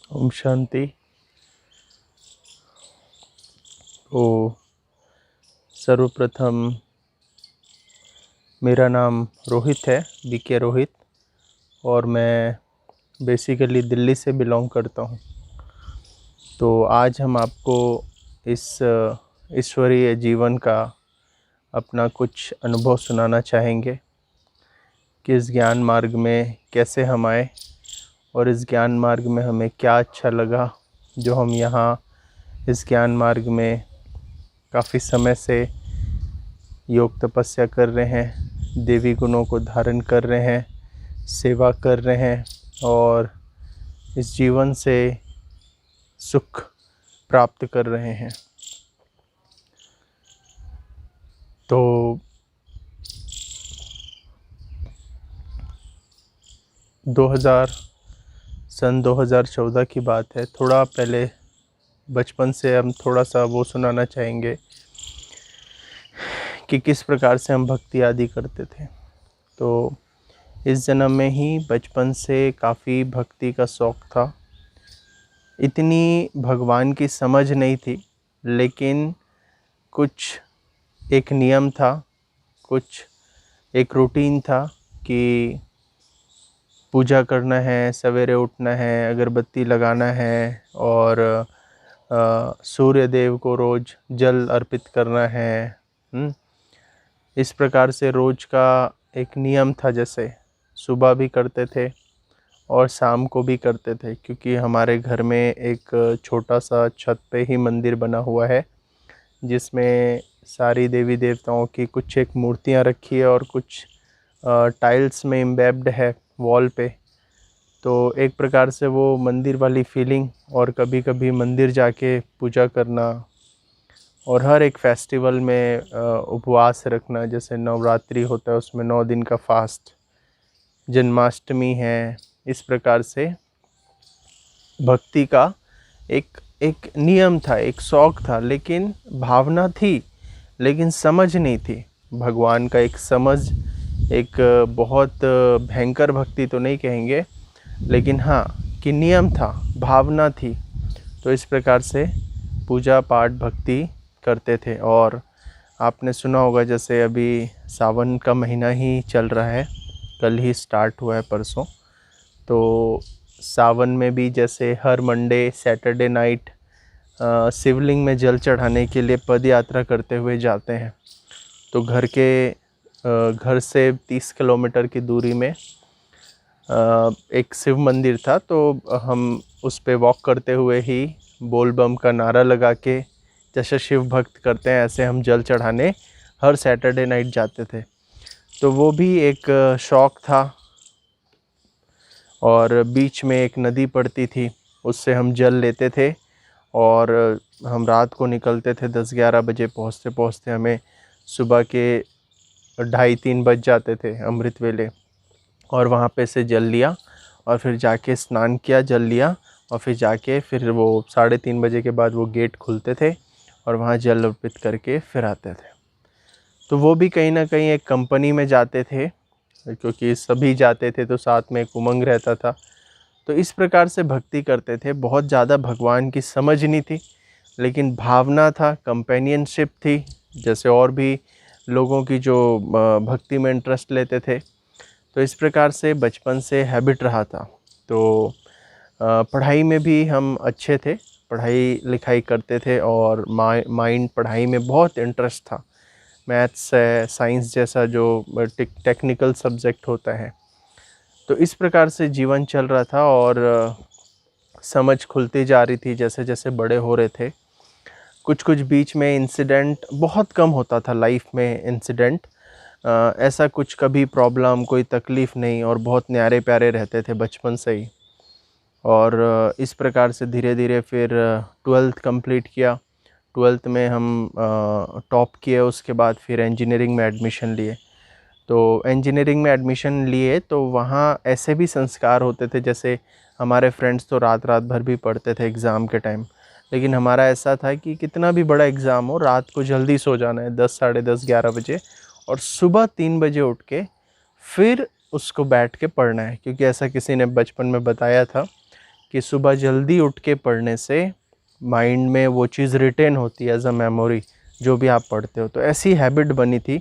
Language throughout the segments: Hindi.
ओम शांति। तो सर्वप्रथम मेरा नाम रोहित है, बीके रोहित, और मैं बेसिकली दिल्ली से बिलोंग करता हूँ। तो आज हम आपको इस ईश्वरीय जीवन का अपना कुछ अनुभव सुनाना चाहेंगे कि इस ज्ञान मार्ग में कैसे हम आए और इस ज्ञान मार्ग में हमें क्या अच्छा लगा जो हम यहाँ इस ज्ञान मार्ग में काफ़ी समय से योग तपस्या कर रहे हैं, देवी गुणों को धारण कर रहे हैं, सेवा कर रहे हैं और इस जीवन से सुख प्राप्त कर रहे हैं। तो 2014 की बात है। थोड़ा पहले बचपन से हम थोड़ा सा वो सुनाना चाहेंगे कि किस प्रकार से हम भक्ति आदि करते थे। तो इस जन्म में ही बचपन से काफ़ी भक्ति का शौक़ था। इतनी भगवान की समझ नहीं थी, लेकिन कुछ एक नियम था, कुछ एक रूटीन था कि पूजा करना है, सवेरे उठना है, अगरबत्ती लगाना है और सूर्य देव को रोज़ जल अर्पित करना है। इस प्रकार से रोज़ का एक नियम था, जैसे सुबह भी करते थे और शाम को भी करते थे, क्योंकि हमारे घर में एक छोटा सा छत पे ही मंदिर बना हुआ है जिसमें सारी देवी देवताओं की कुछ एक मूर्तियाँ रखी है और कुछ टाइल्स में इम्बेब्ड है वॉल पे। तो एक प्रकार से वो मंदिर वाली फीलिंग, और कभी कभी मंदिर जाके पूजा करना और हर एक फेस्टिवल में उपवास रखना, जैसे नवरात्रि होता है उसमें 9 दिन का फास्ट, जन्माष्टमी है। इस प्रकार से भक्ति का एक एक नियम था, एक शौक़ था, लेकिन भावना थी, लेकिन समझ नहीं थी भगवान का। एक समझ, एक बहुत भयंकर भक्ति तो नहीं कहेंगे, लेकिन हाँ कि नियम था, भावना थी। तो इस प्रकार से पूजा पाठ भक्ति करते थे। और आपने सुना होगा, जैसे अभी सावन का महीना ही चल रहा है, कल ही स्टार्ट हुआ है, परसों। तो सावन में भी जैसे हर मंडे सैटरडे नाइट शिवलिंग में जल चढ़ाने के लिए पद यात्रा करते हुए जाते हैं। तो घर से 30 किलोमीटर की दूरी में एक शिव मंदिर था, तो हम उस पे वॉक करते हुए ही बोल बम का नारा लगा के, जैसे शिव भक्त करते हैं ऐसे हम जल चढ़ाने हर सैटरडे नाइट जाते थे। तो वो भी एक शौक़ था। और बीच में एक नदी पड़ती थी, उससे हम जल लेते थे और हम रात को निकलते थे। 10-11 बजे पहुँचते पहुँचते हमें सुबह के 2:30-3 बज जाते थे, अमृत वेले। और वहाँ पे से जल लिया और फिर जाके स्नान किया, जल लिया, और फिर जाके फिर वो 3:30 बजे के बाद वो गेट खुलते थे और वहाँ जल अर्पित करके फिर आते थे। तो वो भी कहीं ना कहीं एक कंपनी में जाते थे, क्योंकि सभी जाते थे तो साथ में एक उमंग रहता था। तो इस प्रकार से भक्ति करते थे। बहुत ज़्यादा भगवान की समझ नहीं थी, लेकिन भावना था, कंपेनियनशिप थी, जैसे और भी लोगों की जो भक्ति में इंटरेस्ट लेते थे। तो इस प्रकार से बचपन से हैबिट रहा था। तो पढ़ाई में भी हम अच्छे थे, पढ़ाई लिखाई करते थे और माइंड पढ़ाई में बहुत इंटरेस्ट था। मैथ्स है, साइंस जैसा जो टेक्निकल सब्जेक्ट होता है। तो इस प्रकार से जीवन चल रहा था और समझ खुलती जा रही थी जैसे जैसे बड़े हो रहे थे। कुछ कुछ बीच में इंसिडेंट, बहुत कम होता था लाइफ में इंसिडेंट, ऐसा कुछ कभी प्रॉब्लम, कोई तकलीफ़ नहीं, और बहुत न्यारे प्यारे रहते थे बचपन से ही। और इस प्रकार से धीरे धीरे फिर 12th कंप्लीट किया। 12th में हम टॉप किए, उसके बाद फिर इंजीनियरिंग में एडमिशन लिए। तो इंजीनियरिंग में एडमिशन लिए तो वहाँ ऐसे भी संस्कार होते थे, जैसे हमारे फ्रेंड्स तो रात रात भर भी पढ़ते थे एग्ज़ाम के टाइम, लेकिन हमारा ऐसा था कि कितना भी बड़ा एग्ज़ाम हो, रात को जल्दी सो जाना है, 10, साढ़े 10, 11 बजे, और सुबह 3 बजे उठ के फिर उसको बैठ के पढ़ना है। क्योंकि ऐसा किसी ने बचपन में बताया था कि सुबह जल्दी उठ के पढ़ने से माइंड में वो चीज़ रिटेन होती है एज अ मेमोरी, जो भी आप पढ़ते हो। तो ऐसी हैबिट बनी थी।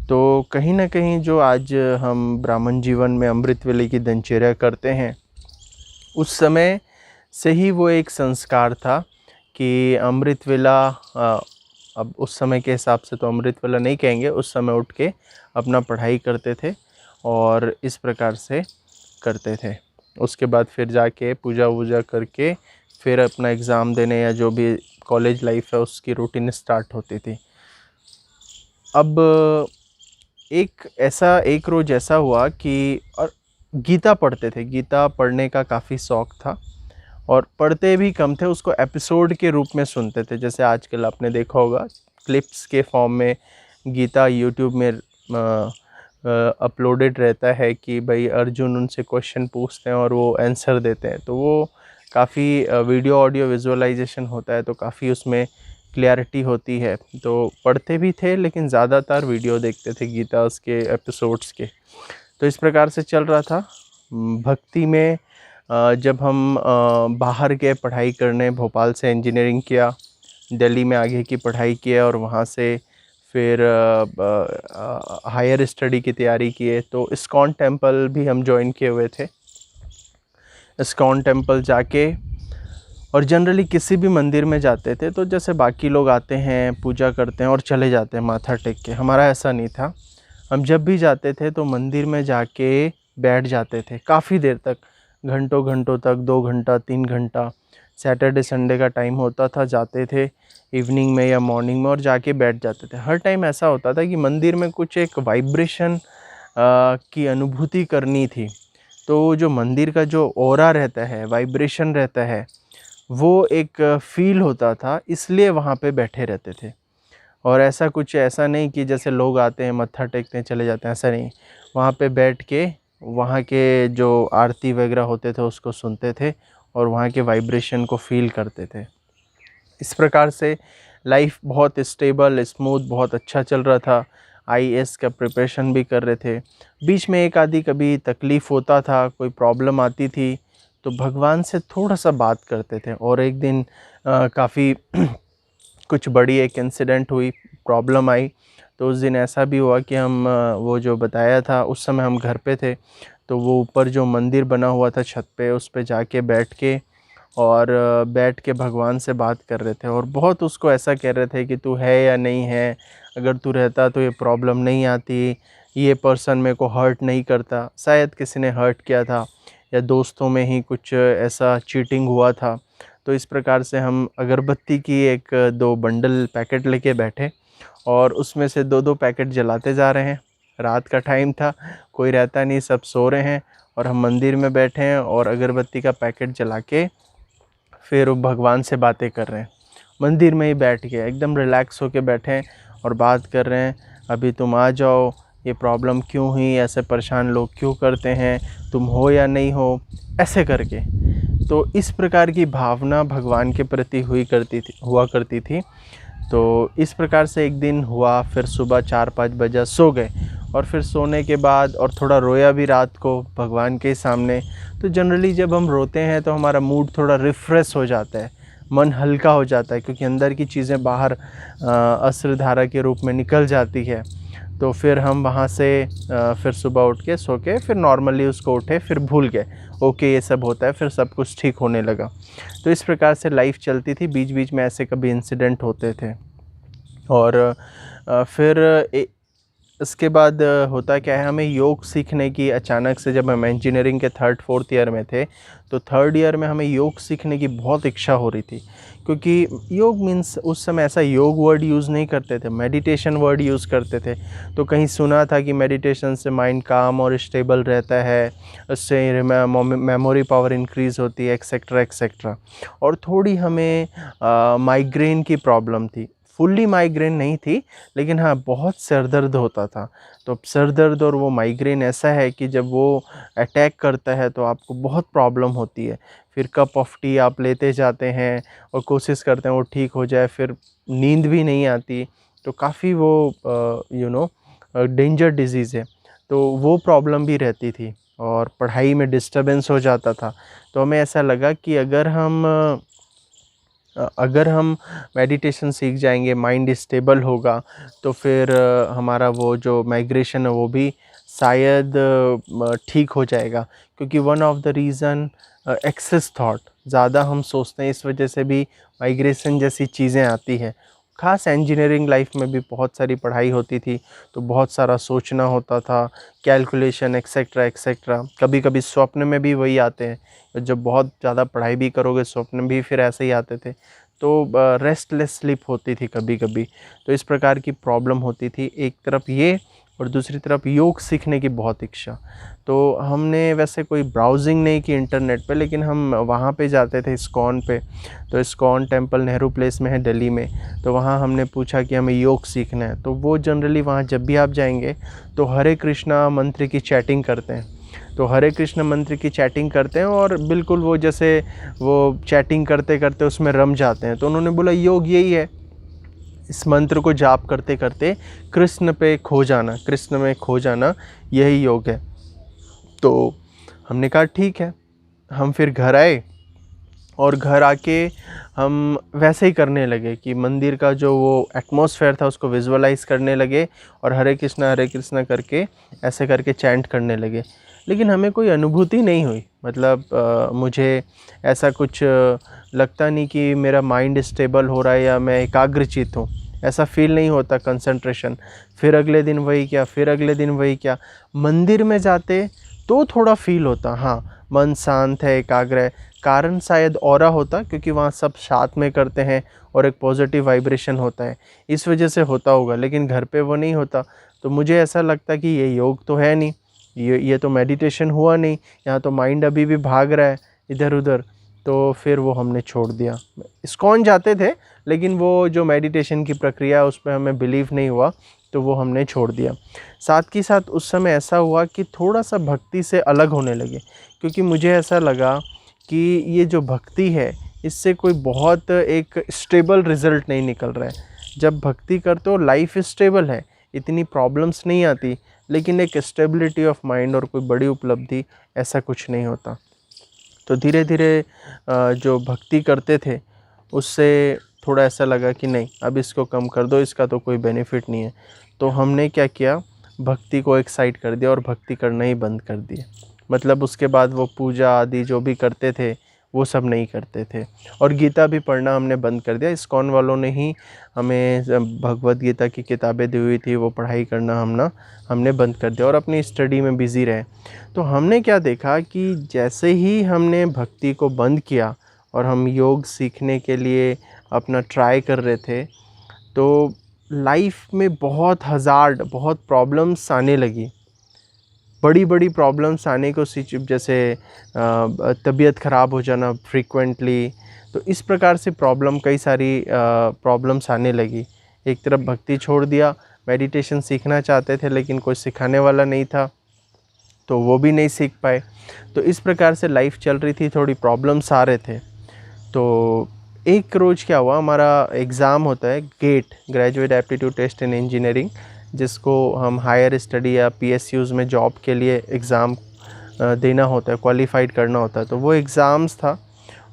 तो कहीं ना कहीं जो आज हम ब्राह्मण जीवन में अमृत वेले की दिनचर्या करते हैं, उस समय से ही वो एक संस्कार था कि अमृत वेला, अब उस समय के हिसाब से तो अमृत वेला नहीं कहेंगे, उस समय उठ के अपना पढ़ाई करते थे और इस प्रकार से करते थे। उसके बाद फिर जाके पूजा वूजा करके फिर अपना एग्ज़ाम देने या जो भी कॉलेज लाइफ है उसकी रूटीन स्टार्ट होती थी। अब एक रोज़ ऐसा हुआ कि और गीता पढ़ते थे, गीता पढ़ने का काफ़ी शौक़ था और पढ़ते भी कम थे, उसको एपिसोड के रूप में सुनते थे। जैसे आजकल आपने देखा होगा क्लिप्स के फॉर्म में गीता यूट्यूब में अपलोडेड रहता है कि भाई अर्जुन उनसे क्वेश्चन पूछते हैं और वो आंसर देते हैं। तो वो काफ़ी वीडियो ऑडियो विजुअलाइजेशन होता है, तो काफ़ी उसमें क्लियरिटी होती है। तो पढ़ते भी थे लेकिन ज़्यादातर वीडियो देखते थे गीता के एपिसोड्स के। तो इस प्रकार से चल रहा था। भक्ति में जब हम बाहर गए पढ़ाई करने, भोपाल से इंजीनियरिंग किया, दिल्ली में आगे की पढ़ाई किया और वहाँ से फिर हायर स्टडी की तैयारी किए। तो इस्कॉन टेम्पल भी हम ज्वाइन किए हुए थे। इस्कॉन टेम्पल जाके और जनरली किसी भी मंदिर में जाते थे तो जैसे बाकी लोग आते हैं, पूजा करते हैं और चले जाते हैं माथा टेक के। हमारा ऐसा नहीं था। हम जब भी जाते थे तो मंदिर में जाके बैठ जाते थे काफ़ी देर तक, घंटों घंटों तक, 2 घंटा 3 घंटा। सैटरडे संडे का टाइम होता था, जाते थे इवनिंग में या मॉर्निंग में और जाके बैठ जाते थे। हर टाइम ऐसा होता था कि मंदिर में कुछ एक वाइब्रेशन की अनुभूति करनी थी। तो जो मंदिर का जो ऑरा रहता है, वाइब्रेशन रहता है, वो एक फ़ील होता था, इसलिए वहाँ पे बैठे रहते थे। और ऐसा नहीं कि जैसे लोग आते हैं मत्था टेकते हैं चले जाते हैं, ऐसा नहीं। वहाँ पे बैठ के वहाँ के जो आरती वगैरह होते थे उसको सुनते थे और वहाँ के वाइब्रेशन को फ़ील करते थे। इस प्रकार से लाइफ बहुत स्टेबल, स्मूथ, बहुत अच्छा चल रहा था। आईएएस का प्रिपरेशन भी कर रहे थे। बीच में एक आधी कभी तकलीफ़ होता था, कोई प्रॉब्लम आती थी तो भगवान से थोड़ा सा बात करते थे। और एक दिन काफ़ी कुछ बड़ी एक इंसिडेंट हुई, प्रॉब्लम आई। तो उस दिन ऐसा भी हुआ कि हम वो जो बताया था उस समय हम घर पे थे, तो वो ऊपर जो मंदिर बना हुआ था छत पे, उस पे जाके बैठ के भगवान से बात कर रहे थे और बहुत उसको ऐसा कह रहे थे कि तू है या नहीं है, अगर तू रहता तो ये प्रॉब्लम नहीं आती, ये पर्सन मेरे को हर्ट नहीं करता। शायद किसी ने हर्ट किया था या दोस्तों में ही कुछ ऐसा चीटिंग हुआ था। तो इस प्रकार से हम अगरबत्ती की 1-2 बंडल पैकेट लेके बैठे और उसमें से 2-2 पैकेट जलाते जा रहे हैं। रात का टाइम था, कोई रहता नहीं, सब सो रहे हैं और हम मंदिर में बैठे हैं और अगरबत्ती का पैकेट जला के फिर भगवान से बातें कर रहे हैं। मंदिर में ही बैठ के एकदम रिलैक्स होके बैठे हैं और बात कर रहे हैं, अभी तुम आ जाओ, ये प्रॉब्लम क्यों हुई, ऐसे परेशान लोग क्यों करते हैं, तुम हो या नहीं हो, ऐसे करके। तो इस प्रकार की भावना भगवान के प्रति हुआ करती थी। तो इस प्रकार से एक दिन हुआ, फिर सुबह 4-5 बजे सो गए और फिर सोने के बाद और थोड़ा रोया भी रात को भगवान के सामने। तो जनरली जब हम रोते हैं तो हमारा मूड थोड़ा रिफ़्रेश हो जाता है, मन हल्का हो जाता है, क्योंकि अंदर की चीज़ें बाहर अश्रुधारा के रूप में निकल जाती है। तो फिर हम वहाँ से फिर सुबह उठ के सो के फिर नॉर्मली उसको उठे, फिर भूल गए, ओके ये सब होता है, फिर सब कुछ ठीक होने लगा। तो इस प्रकार से लाइफ चलती थी, बीच बीच में ऐसे कभी इंसिडेंट होते थे। और फिर इसके बाद होता क्या है, हमें योग सीखने की अचानक से, जब हम इंजीनियरिंग के 3rd-4th ईयर में थे तो 3rd ईयर में हमें योग सीखने की बहुत इच्छा हो रही थी। क्योंकि योग मीन्स उस समय ऐसा योग वर्ड यूज़ नहीं करते थे, मेडिटेशन वर्ड यूज़ करते थे। तो कहीं सुना था कि मेडिटेशन से माइंड काम और स्टेबल रहता है, उससे मेमोरी पावर इंक्रीज़ होती है, एक्सेट्रा एक्सेट्रा। और थोड़ी हमें माइग्रेन की प्रॉब्लम थी। फुल्ली माइग्रेन नहीं थी, लेकिन हाँ बहुत सर दर्द होता था। तो सर दर्द और वो माइग्रेन ऐसा है कि जब वो अटैक करता है तो आपको बहुत प्रॉब्लम होती है। फिर कप ऑफ टी आप लेते जाते हैं और कोशिश करते हैं वो ठीक हो जाए, फिर नींद भी नहीं आती। तो काफ़ी वो डेंजर डिजीज़ है, तो वो प्रॉब्लम भी रहती थी। और पढ़ाई में डिस्टरबेंस हो जाता था। तो हमें ऐसा लगा कि अगर हम मेडिटेशन सीख जाएंगे, माइंड स्टेबल होगा, तो फिर हमारा वो जो माइग्रेशन है वो भी शायद ठीक हो जाएगा। क्योंकि one of the reason excess thought, ज़्यादा हम सोचते हैं, इस वजह से भी माइग्रेशन जैसी चीज़ें आती हैं। ख़ास इंजीनियरिंग लाइफ में भी बहुत सारी पढ़ाई होती थी, तो बहुत सारा सोचना होता था, कैलकुलेशन एक्सेट्रा एक्सेट्रा। कभी कभी स्वप्न में भी वही आते हैं, जब बहुत ज़्यादा पढ़ाई भी करोगे स्वप्न भी फिर ऐसे ही आते थे। तो रेस्टलेस स्लीप होती थी कभी कभी। तो इस प्रकार की प्रॉब्लम होती थी, एक तरफ ये और दूसरी तरफ योग सीखने की बहुत इच्छा। तो हमने वैसे कोई ब्राउजिंग नहीं की इंटरनेट पे, लेकिन हम वहाँ पे जाते थे इस्कॉन पे। तो इस्कॉन टेम्पल नेहरू प्लेस में है दिल्ली में, तो वहाँ हमने पूछा कि हमें योग सीखना है। तो वो जनरली वहाँ जब भी आप जाएंगे तो हरे कृष्णा मंत्र की चैटिंग करते हैं। तो हरे कृष्ण मंत्र की चैटिंग करते हैं और बिल्कुल वो जैसे वो चैटिंग करते करते उसमें रम जाते हैं। तो उन्होंने बोला योग यही है, इस मंत्र को जाप करते करते कृष्ण पे खो जाना, कृष्ण में खो जाना, यही योग है। तो हमने कहा ठीक है। हम फिर घर आए और घर आके हम वैसे ही करने लगे कि मंदिर का जो वो एटमॉस्फेयर था उसको विजुअलाइज करने लगे और हरे कृष्णा करके ऐसे करके चैंट करने लगे। लेकिन हमें कोई अनुभूति नहीं हुई, मतलब मुझे ऐसा कुछ लगता नहीं कि मेरा माइंड स्टेबल हो रहा है या मैं एकाग्रचित हूँ, ऐसा फील नहीं होता कंसंट्रेशन। फिर अगले दिन वही क्या, फिर अगले दिन वही क्या। मंदिर में जाते तो थोड़ा फील होता, हाँ मन शांत है, एकाग्र है। कारण शायद ऑरा होता, क्योंकि वहाँ सब साथ में करते हैं और एक पॉजिटिव वाइब्रेशन होता है, इस वजह से होता होगा। लेकिन घर पे वो नहीं होता। तो मुझे ऐसा लगता कि ये योग तो है नहीं, ये तो मेडिटेशन हुआ नहीं, यहाँ तो माइंड अभी भी भाग रहा है इधर उधर। तो फिर वो हमने छोड़ दिया। इस्कॉन जाते थे, लेकिन वो जो मेडिटेशन की प्रक्रिया है उस पर हमें बिलीव नहीं हुआ, तो वो हमने छोड़ दिया। साथ ही साथ उस समय ऐसा हुआ कि थोड़ा सा भक्ति से अलग होने लगे, क्योंकि मुझे ऐसा लगा कि ये जो भक्ति है इससे कोई बहुत एक स्टेबल रिज़ल्ट नहीं निकल रहा है। जब भक्ति करते हो लाइफ स्टेबल है, इतनी प्रॉब्लम्स नहीं आती, लेकिन एक स्टेबिलिटी ऑफ माइंड और कोई बड़ी उपलब्धि ऐसा कुछ नहीं होता। तो धीरे धीरे जो भक्ति करते थे उससे थोड़ा ऐसा लगा कि नहीं, अब इसको कम कर दो, इसका तो कोई बेनिफिट नहीं है। तो हमने क्या किया, भक्ति को एक साइड कर दिया और भक्ति करना ही बंद कर दिया। मतलब उसके बाद वो पूजा आदि जो भी करते थे वो सब नहीं करते थे, और गीता भी पढ़ना हमने बंद कर दिया। इस्कॉन वालों ने ही हमें भगवत गीता की किताबें दी हुई थी, वो पढ़ाई करना हमने बंद कर दिया और अपनी स्टडी में बिज़ी रहे। तो हमने क्या देखा कि जैसे ही हमने भक्ति को बंद किया और हम योग सीखने के लिए अपना ट्राई कर रहे थे, तो लाइफ में बहुत प्रॉब्लम्स आने लगी। बड़ी बड़ी प्रॉब्लम्स आने को जैसे तबीयत ख़राब हो जाना फ्रीक्वेंटली। तो इस प्रकार से कई सारी प्रॉब्लम्स आने लगी। एक तरफ भक्ति छोड़ दिया, मेडिटेशन सीखना चाहते थे लेकिन कोई सिखाने वाला नहीं था, तो वो भी नहीं सीख पाए। तो इस प्रकार से लाइफ चल रही थी, थोड़ी प्रॉब्लम्स आ रहे थे। तो एक रोज़ क्या हुआ, हमारा एग्ज़ाम होता है GATE, graduate aptitude test in engineering, जिसको हम हायर स्टडी या PSUs में जॉब के लिए एग्ज़ाम देना होता है, क्वालिफाइड करना होता है। तो वो एग्ज़ाम्स था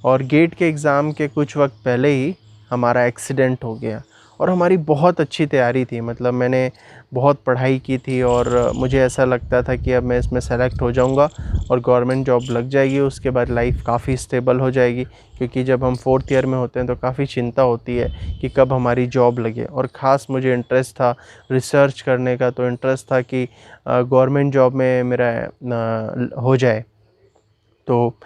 और गेट के एग्ज़ाम के कुछ वक्त पहले ही हमारा एक्सीडेंट हो गया। और हमारी बहुत अच्छी तैयारी थी, मतलब मैंने बहुत पढ़ाई की थी और मुझे ऐसा लगता था कि अब मैं इसमें सेलेक्ट हो जाऊंगा और गवर्नमेंट जॉब लग जाएगी, उसके बाद लाइफ काफ़ी स्टेबल हो जाएगी। क्योंकि जब हम 4th ईयर में होते हैं तो काफ़ी चिंता होती है कि कब हमारी जॉब लगे। और ख़ास मुझे इंटरेस्ट था रिसर्च करने का, तो इंटरेस्ट था कि गवर्नमेंट जॉब में मेरा हो जाए। तो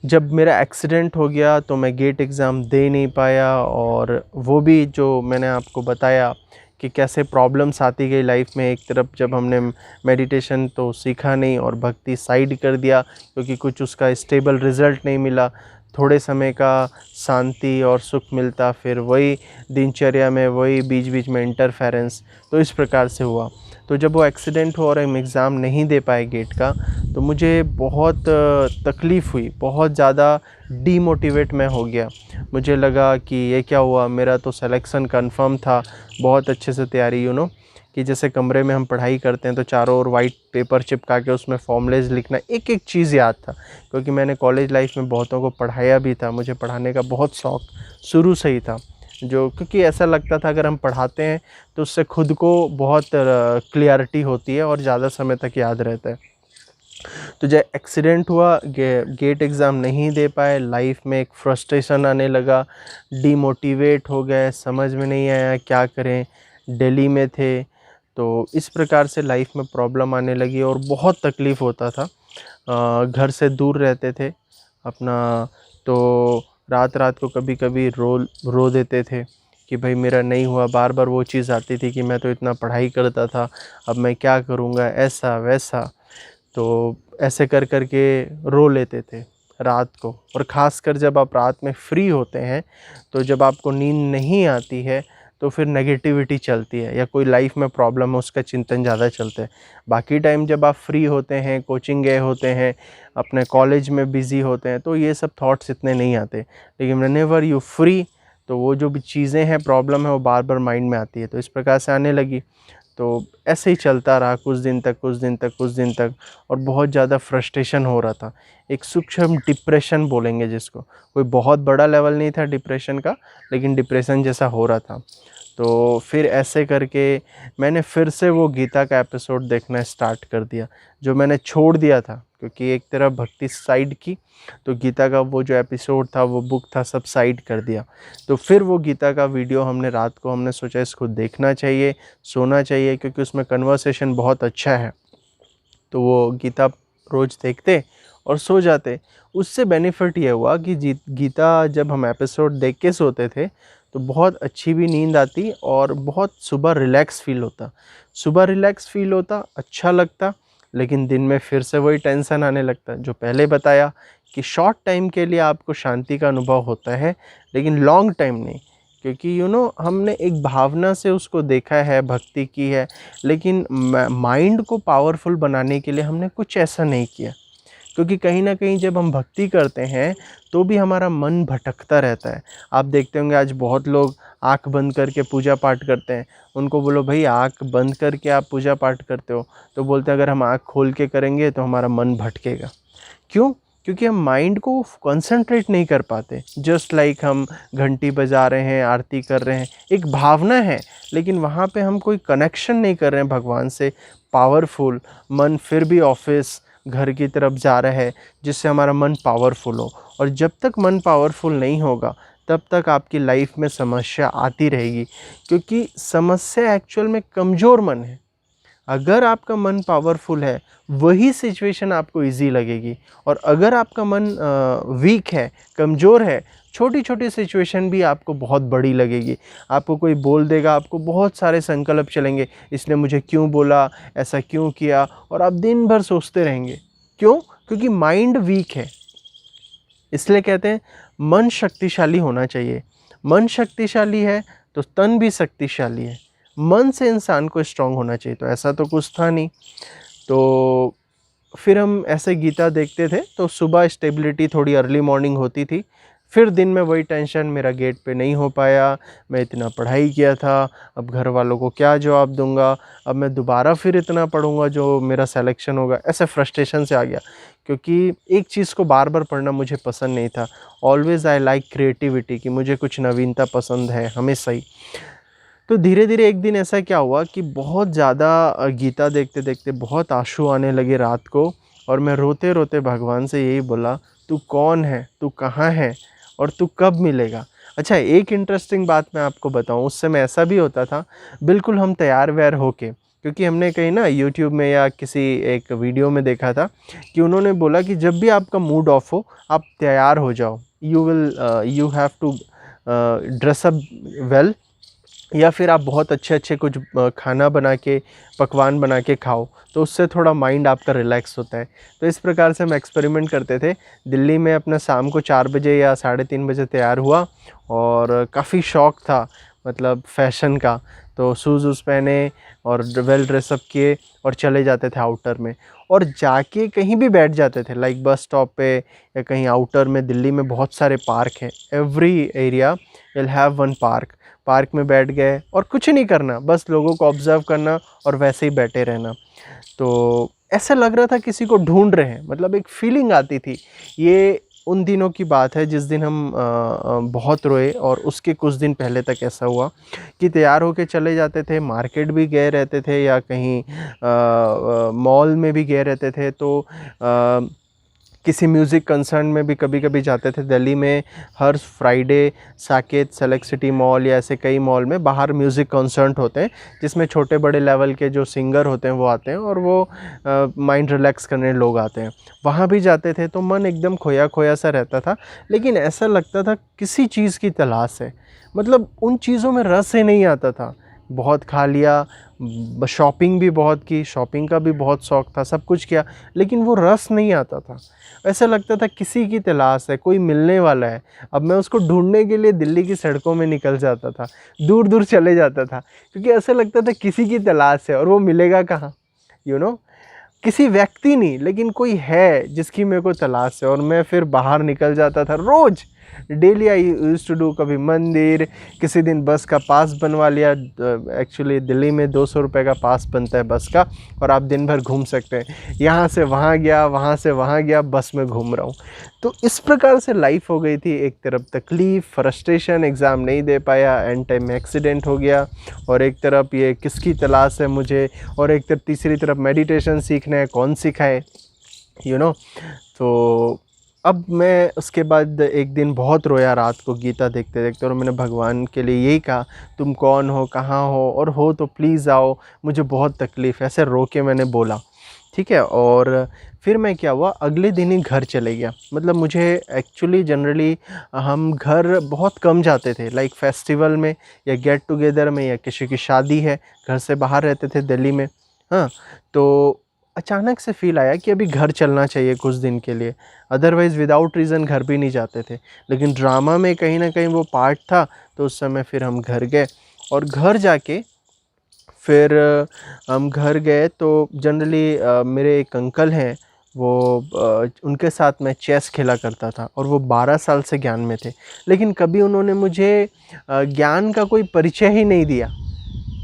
जब मेरा एक्सीडेंट हो गया तो मैं गेट एग्ज़ाम दे नहीं पाया, और वो भी जो मैंने आपको बताया कि कैसे प्रॉब्लम्स आती गई लाइफ में। एक तरफ जब हमने मेडिटेशन तो सीखा नहीं और भक्ति साइड कर दिया, क्योंकि कुछ उसका स्टेबल रिज़ल्ट नहीं मिला। थोड़े समय का शांति और सुख मिलता, फिर वही दिनचर्या में वही बीच बीच में इंटरफेरेंस। तो इस प्रकार से हुआ। तो जब वो एक्सीडेंट हुआ और हम एग्ज़ाम नहीं दे पाए गेट का, तो मुझे बहुत तकलीफ़ हुई, बहुत ज़्यादा डीमोटिवेट मैं हो गया। मुझे लगा कि ये क्या हुआ, मेरा तो सिलेक्शन कंफर्म था, बहुत अच्छे से तैयारी कि जैसे कमरे में हम पढ़ाई करते हैं तो चारों ओर वाइट पेपर चिपका के उसमें फॉर्मूलेज लिखना, एक एक चीज़ याद था, क्योंकि मैंने कॉलेज लाइफ में बहुतों को पढ़ाया भी था, मुझे पढ़ाने का बहुत शौक़ शुरू से ही था, जो क्योंकि ऐसा लगता था अगर हम पढ़ाते हैं तो उससे खुद को बहुत क्लियरिटी होती है और ज़्यादा समय तक याद रहता है। तो जब एक्सीडेंट हुआ, गेट एग्ज़ाम नहीं दे पाए, लाइफ में एक फ्रस्ट्रेशन आने लगा, डीमोटिवेट हो गए, समझ में नहीं आया क्या करें, दिल्ली में थे, तो इस प्रकार से लाइफ में प्रॉब्लम आने लगी और बहुत तकलीफ़ होता था। घर से दूर रहते थे अपना, तो रात रात को कभी कभी रो देते थे कि भाई मेरा नहीं हुआ। बार बार वो चीज़ आती थी कि मैं तो इतना पढ़ाई करता था, अब मैं क्या करूँगा, ऐसा वैसा। तो ऐसे कर कर के रो लेते थे रात को। और ख़ासकर जब आप रात में फ्री होते हैं, तो जब आपको नींद नहीं आती है तो फिर नेगेटिविटी चलती है या कोई लाइफ में प्रॉब्लम है उसका चिंतन ज़्यादा चलता है। बाकी टाइम जब आप फ्री होते हैं, कोचिंग गए होते हैं, अपने कॉलेज में बिज़ी होते हैं, तो ये सब थॉट्स इतने नहीं आते। लेकिन व्हेनेवर यू फ्री, तो वो जो भी चीज़ें हैं, प्रॉब्लम है, वो बार बार माइंड में आती है। तो इस प्रकार से आने लगी। तो ऐसे ही चलता रहा कुछ दिन तक और बहुत ज़्यादा फ्रस्ट्रेशन हो रहा था। एक सूक्ष्म डिप्रेशन बोलेंगे जिसको, कोई बहुत बड़ा लेवल नहीं था डिप्रेशन का, लेकिन डिप्रेशन जैसा हो रहा था। तो फिर ऐसे करके मैंने फिर से वो गीता का एपिसोड देखना स्टार्ट कर दिया, जो मैंने छोड़ दिया था, क्योंकि एक तरफ भक्ति साइड की, तो गीता का वो जो एपिसोड था, वो बुक था, सब साइड कर दिया। तो फिर वो गीता का वीडियो हमने रात को हमने सोचा इसको देखना चाहिए, सोना चाहिए, क्योंकि उसमें कन्वर्सेशन बहुत अच्छा है। तो वो गीता रोज़ देखते और सो जाते। उससे बेनिफिट ये हुआ कि गीता जब हम एपिसोड देख के सोते थे तो बहुत अच्छी भी नींद आती और बहुत सुबह रिलैक्स फील होता, अच्छा लगता। लेकिन दिन में फिर से वही टेंशन आने लगता, जो पहले बताया कि शॉर्ट टाइम के लिए आपको शांति का अनुभव होता है, लेकिन लॉन्ग टाइम नहीं। क्योंकि हमने एक भावना से उसको देखा है, भक्ति की है, लेकिन माइंड को पावरफुल बनाने के लिए हमने कुछ ऐसा नहीं किया। क्योंकि कहीं ना कहीं जब हम भक्ति करते हैं तो भी हमारा मन भटकता रहता है। आप देखते होंगे आज बहुत लोग आंख बंद करके पूजा पाठ करते हैं। उनको बोलो भाई आंख बंद करके आप पूजा पाठ करते हो, तो बोलते हैं अगर हम आंख खोल के करेंगे तो हमारा मन भटकेगा। क्यों? क्योंकि हम माइंड को कंसंट्रेट नहीं कर पाते। जस्ट लाइक हम घंटी बजा रहे हैं, आरती कर रहे हैं, एक भावना है, लेकिन वहाँ पे हम कोई कनेक्शन नहीं कर रहे हैं भगवान से पावरफुल। मन फिर भी ऑफिस घर की तरफ जा रहा है, जिससे हमारा मन पावरफुल हो। और जब तक मन पावरफुल नहीं होगा तब तक आपकी लाइफ में समस्या आती रहेगी, क्योंकि समस्या एक्चुअल में कमज़ोर मन है। अगर आपका मन पावरफुल है, वही सिचुएशन आपको इजी लगेगी। और अगर आपका मन वीक है, कमज़ोर है, छोटी छोटी सिचुएशन भी आपको बहुत बड़ी लगेगी। आपको कोई बोल देगा, आपको बहुत सारे संकल्प चलेंगे, इसने मुझे क्यों बोला, ऐसा क्यों किया, और आप दिन भर सोचते रहेंगे। क्यों? क्योंकि माइंड वीक है। इसलिए कहते हैं मन शक्तिशाली होना चाहिए। मन शक्तिशाली है तो तन भी शक्तिशाली है। मन से इंसान को स्ट्रांग होना चाहिए। तो ऐसा तो कुछ था नहीं। तो फिर हम ऐसे गीता देखते थे, तो सुबह स्टेबिलिटी थोड़ी अर्ली मॉर्निंग होती थी। फिर दिन में वही टेंशन, मेरा गेट पे नहीं हो पाया, मैं इतना पढ़ाई किया था, अब घर वालों को क्या जवाब दूंगा, अब मैं दोबारा फिर इतना पढ़ूंगा जो मेरा सिलेक्शन होगा। ऐसे फ्रस्ट्रेशन से आ गया, क्योंकि एक चीज़ को बार बार पढ़ना मुझे पसंद नहीं था। ऑलवेज़ आई लाइक क्रिएटिविटी, कि मुझे कुछ नवीनता पसंद है हमेशा ही। तो धीरे धीरे एक दिन ऐसा क्या हुआ कि बहुत ज़्यादा गीता देखते देखते बहुत आंसू आने लगे रात को, और मैं रोते रोते भगवान से यही बोला, तू कौन है, तू कहाँ है, और तू कब मिलेगा। अच्छा, एक इंटरेस्टिंग बात मैं आपको बताऊं, उस समय ऐसा भी होता था, बिल्कुल हम तैयार व्यार होके, क्योंकि हमने कहीं ना यूट्यूब में या किसी एक वीडियो में देखा था कि उन्होंने बोला कि जब भी आपका मूड ऑफ हो, आप तैयार हो जाओ, you have to dress up well, या फिर आप बहुत अच्छे कुछ खाना बना के, पकवान बना के खाओ, तो उससे थोड़ा माइंड आपका रिलैक्स होता है। तो इस प्रकार से हम एक्सपेरिमेंट करते थे। दिल्ली में अपना शाम को 4 बजे या 3:30 बजे तैयार हुआ, और काफ़ी शौक़ था मतलब फ़ैशन का। तो शूज़ वूज़ पहने और वेल ड्रेसअप किए और चले जाते थे आउटर में, और जाके कहीं भी बैठ जाते थे, लाइक बस स्टॉप पे या कहीं आउटर में। दिल्ली में बहुत सारे पार्क हैं, every area will have one park. Park में बैठ गए और कुछ नहीं करना, बस लोगों को ऑब्ज़र्व करना और वैसे ही बैठे रहना। तो ऐसा लग रहा था किसी को ढूंढ रहे हैं, मतलब एक फीलिंग आती थी। ये उन दिनों की बात है जिस दिन हम बहुत रोए, और उसके कुछ दिन पहले तक ऐसा हुआ कि तैयार होके चले जाते थे, मार्केट भी गए रहते थे या कहीं मॉल में भी गए रहते थे, तो किसी म्यूज़िक कंसर्न में भी कभी कभी जाते थे। दिल्ली में हर Friday Saket, select city mall या ऐसे कई मॉल में बाहर म्यूज़िक कंसर्ट होते हैं, जिसमें छोटे बड़े लेवल के जो सिंगर होते हैं वो आते हैं और वो माइंड रिलैक्स करने लोग आते हैं। वहाँ भी जाते थे तो मन एकदम खोया खोया सा रहता था, लेकिन ऐसा लगता था किसी चीज़ की तलाश है, मतलब उन चीज़ों में रस ही नहीं आता था। बहुत खा लिया, शॉपिंग भी बहुत की, शॉपिंग का भी बहुत शौक़ था, सब कुछ किया, लेकिन वो रस नहीं आता था। ऐसा लगता था किसी की तलाश है, कोई मिलने वाला है। अब मैं उसको ढूंढने के लिए दिल्ली की सड़कों में निकल जाता था, दूर दूर चले जाता था, क्योंकि ऐसा लगता था किसी की तलाश है और वो मिलेगा कहाँ, यू नो। किसी व्यक्ति नहीं, लेकिन कोई है जिसकी मेरे को तलाश है। और मैं फिर बाहर निकल जाता था रोज़, daily I use to do. कभी मंदिर, किसी दिन बस का पास बनवा लिया। एक्चुअली दिल्ली में 200 रुपये का पास बनता है बस का, और आप दिन भर घूम सकते हैं। यहाँ से वहाँ गया, वहाँ से वहाँ गया, बस में घूम रहा हूँ। तो इस प्रकार से लाइफ हो गई थी। एक तरफ तकलीफ़, फ्रस्ट्रेशन, एग्ज़ाम नहीं दे पाया, एंड टाइम में एक्सीडेंट हो गया, और एक तरफ ये किसकी तलाश है मुझे, और एक तरफ तीसरी तरफ मेडिटेशन सीखना है, कौन सिखाए, यू नो। तो अब मैं उसके बाद एक दिन बहुत रोया रात को गीता देखते देखते, और मैंने भगवान के लिए यही कहा, तुम कौन हो, कहाँ हो, और हो तो प्लीज़ आओ, मुझे बहुत तकलीफ़ है। ऐसे रो के मैंने बोला, ठीक है। और फिर मैं क्या हुआ, अगले दिन ही घर चले गया। मतलब मुझे एक्चुअली जनरली हम घर बहुत कम जाते थे, लाइक फेस्टिवल में या गेट टुगेदर में या किसी की शादी है, घर से बाहर रहते थे दिल्ली में। हाँ, तो अचानक से फ़ील आया कि अभी घर चलना चाहिए कुछ दिन के लिए, अदरवाइज़ विदाउट रीज़न घर भी नहीं जाते थे। लेकिन ड्रामा में कहीं ना कहीं वो पार्ट था, तो उस समय फिर हम घर गए। और घर जाके फिर हम घर गए तो जनरली मेरे एक अंकल हैं, वो उनके साथ मैं चेस खेला करता था, और वो 12 साल से ज्ञान में थे, लेकिन कभी उन्होंने मुझे ज्ञान का कोई परिचय ही नहीं दिया।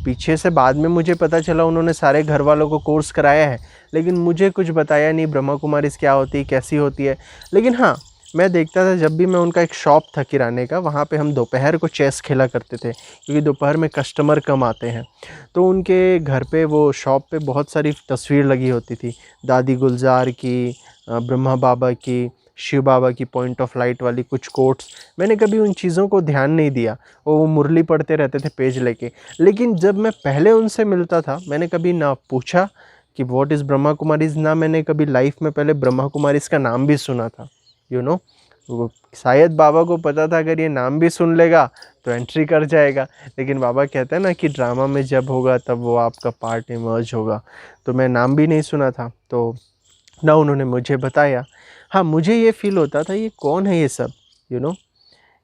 पीछे से बाद में मुझे पता चला उन्होंने सारे घर वालों को कोर्स कराया है, लेकिन मुझे कुछ बताया नहीं ब्रह्मा कुमारीज़ क्या होती है, कैसी होती है। लेकिन हाँ, मैं देखता था जब भी मैं, उनका एक शॉप था किराने का, वहाँ पे हम दोपहर को चेस खेला करते थे, क्योंकि दोपहर में कस्टमर कम आते हैं। तो उनके घर पे, वो शॉप पे बहुत सारी तस्वीर लगी होती थी, दादी गुलजार की, ब्रह्मा बाबा की, शिव बाबा की पॉइंट ऑफ लाइट वाली कुछ कोट्स। मैंने कभी उन चीज़ों को ध्यान नहीं दिया, वो मुरली पढ़ते रहते थे पेज लेके। लेकिन जब मैं पहले उनसे मिलता था, मैंने कभी ना पूछा कि व्हाट इज़ ब्रह्मा कुमारीज़, ना मैंने कभी लाइफ में पहले ब्रह्मा कुमारीज़ का नाम भी सुना था, यू नो। वो शायद बाबा को पता था अगर ये नाम भी सुन लेगा तो एंट्री कर जाएगा, लेकिन बाबा कहते हैं ना कि ड्रामा में जब होगा तब वो आपका पार्ट इमर्ज होगा। तो मैं नाम भी नहीं सुना था, तो ना उन्होंने मुझे बताया। हाँ, मुझे ये फ़ील होता था, ये कौन है ये सब, यू नो,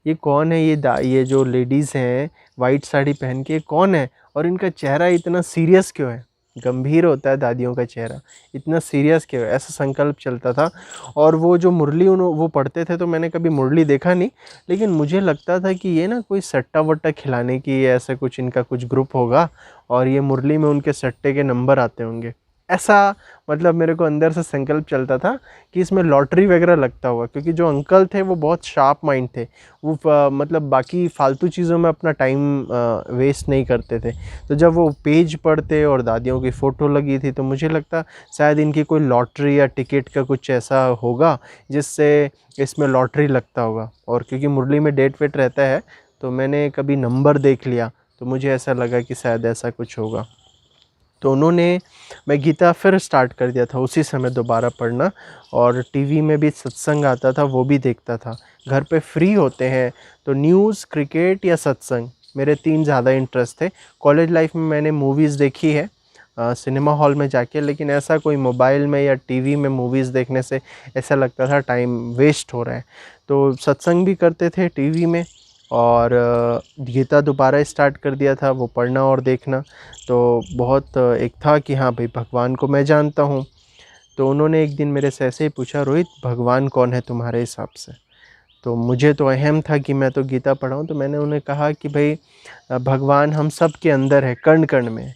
ये कौन है, ये जो लेडीज़ हैं वाइट साड़ी पहन के, कौन है, और इनका चेहरा इतना सीरियस क्यों है। गंभीर होता है दादियों का चेहरा, इतना सीरियस क्यों है, ऐसा संकल्प चलता था। और वो जो मुरली वो पढ़ते थे, तो मैंने कभी मुरली देखा नहीं, लेकिन मुझे लगता था कि ये ना कोई सट्टा वट्टा खिलाने की ऐसा कुछ इनका कुछ ग्रुप होगा, और ये मुरली में उनके सट्टे के नंबर आते होंगे, ऐसा मतलब मेरे को अंदर से संकल्प चलता था कि इसमें लॉटरी वगैरह लगता होगा। क्योंकि जो अंकल थे वो बहुत शार्प माइंड थे, वो मतलब बाकी फालतू चीज़ों में अपना टाइम वेस्ट नहीं करते थे। तो जब वो पेज पढ़ते और दादियों की फ़ोटो लगी थी, तो मुझे लगता शायद इनकी कोई लॉटरी या टिकट का कुछ ऐसा होगा जिससे इसमें लॉटरी लगता होगा। और क्योंकि मुरली में डेट वेट रहता है, तो मैंने कभी नंबर देख लिया, तो मुझे ऐसा लगा कि शायद ऐसा कुछ होगा। तो उन्होंने, मैं गीता फिर स्टार्ट कर दिया था उसी समय दोबारा पढ़ना, और टीवी में भी सत्संग आता था, वो भी देखता था। घर पे फ्री होते हैं तो न्यूज़, क्रिकेट या सत्संग, मेरे 3 ज़्यादा इंटरेस्ट थे। कॉलेज लाइफ में मैंने मूवीज़ देखी है सिनेमा हॉल में जाके, लेकिन ऐसा कोई मोबाइल में या टीवी में मूवीज़ देखने से ऐसा लगता था टाइम वेस्ट हो रहा है। तो सत्संग भी करते थे टीवी में, और गीता दोबारा स्टार्ट कर दिया था, वो पढ़ना और देखना। तो बहुत एक था कि हाँ भाई भगवान को मैं जानता हूँ। तो उन्होंने एक दिन मेरे से ऐसे ही पूछा, रोहित भगवान कौन है तुम्हारे हिसाब से? तो मुझे तो अहम था कि मैं तो गीता पढ़ा हूँ। तो मैंने उन्हें कहा कि भाई भगवान हम सब के अंदर है, कण कण में।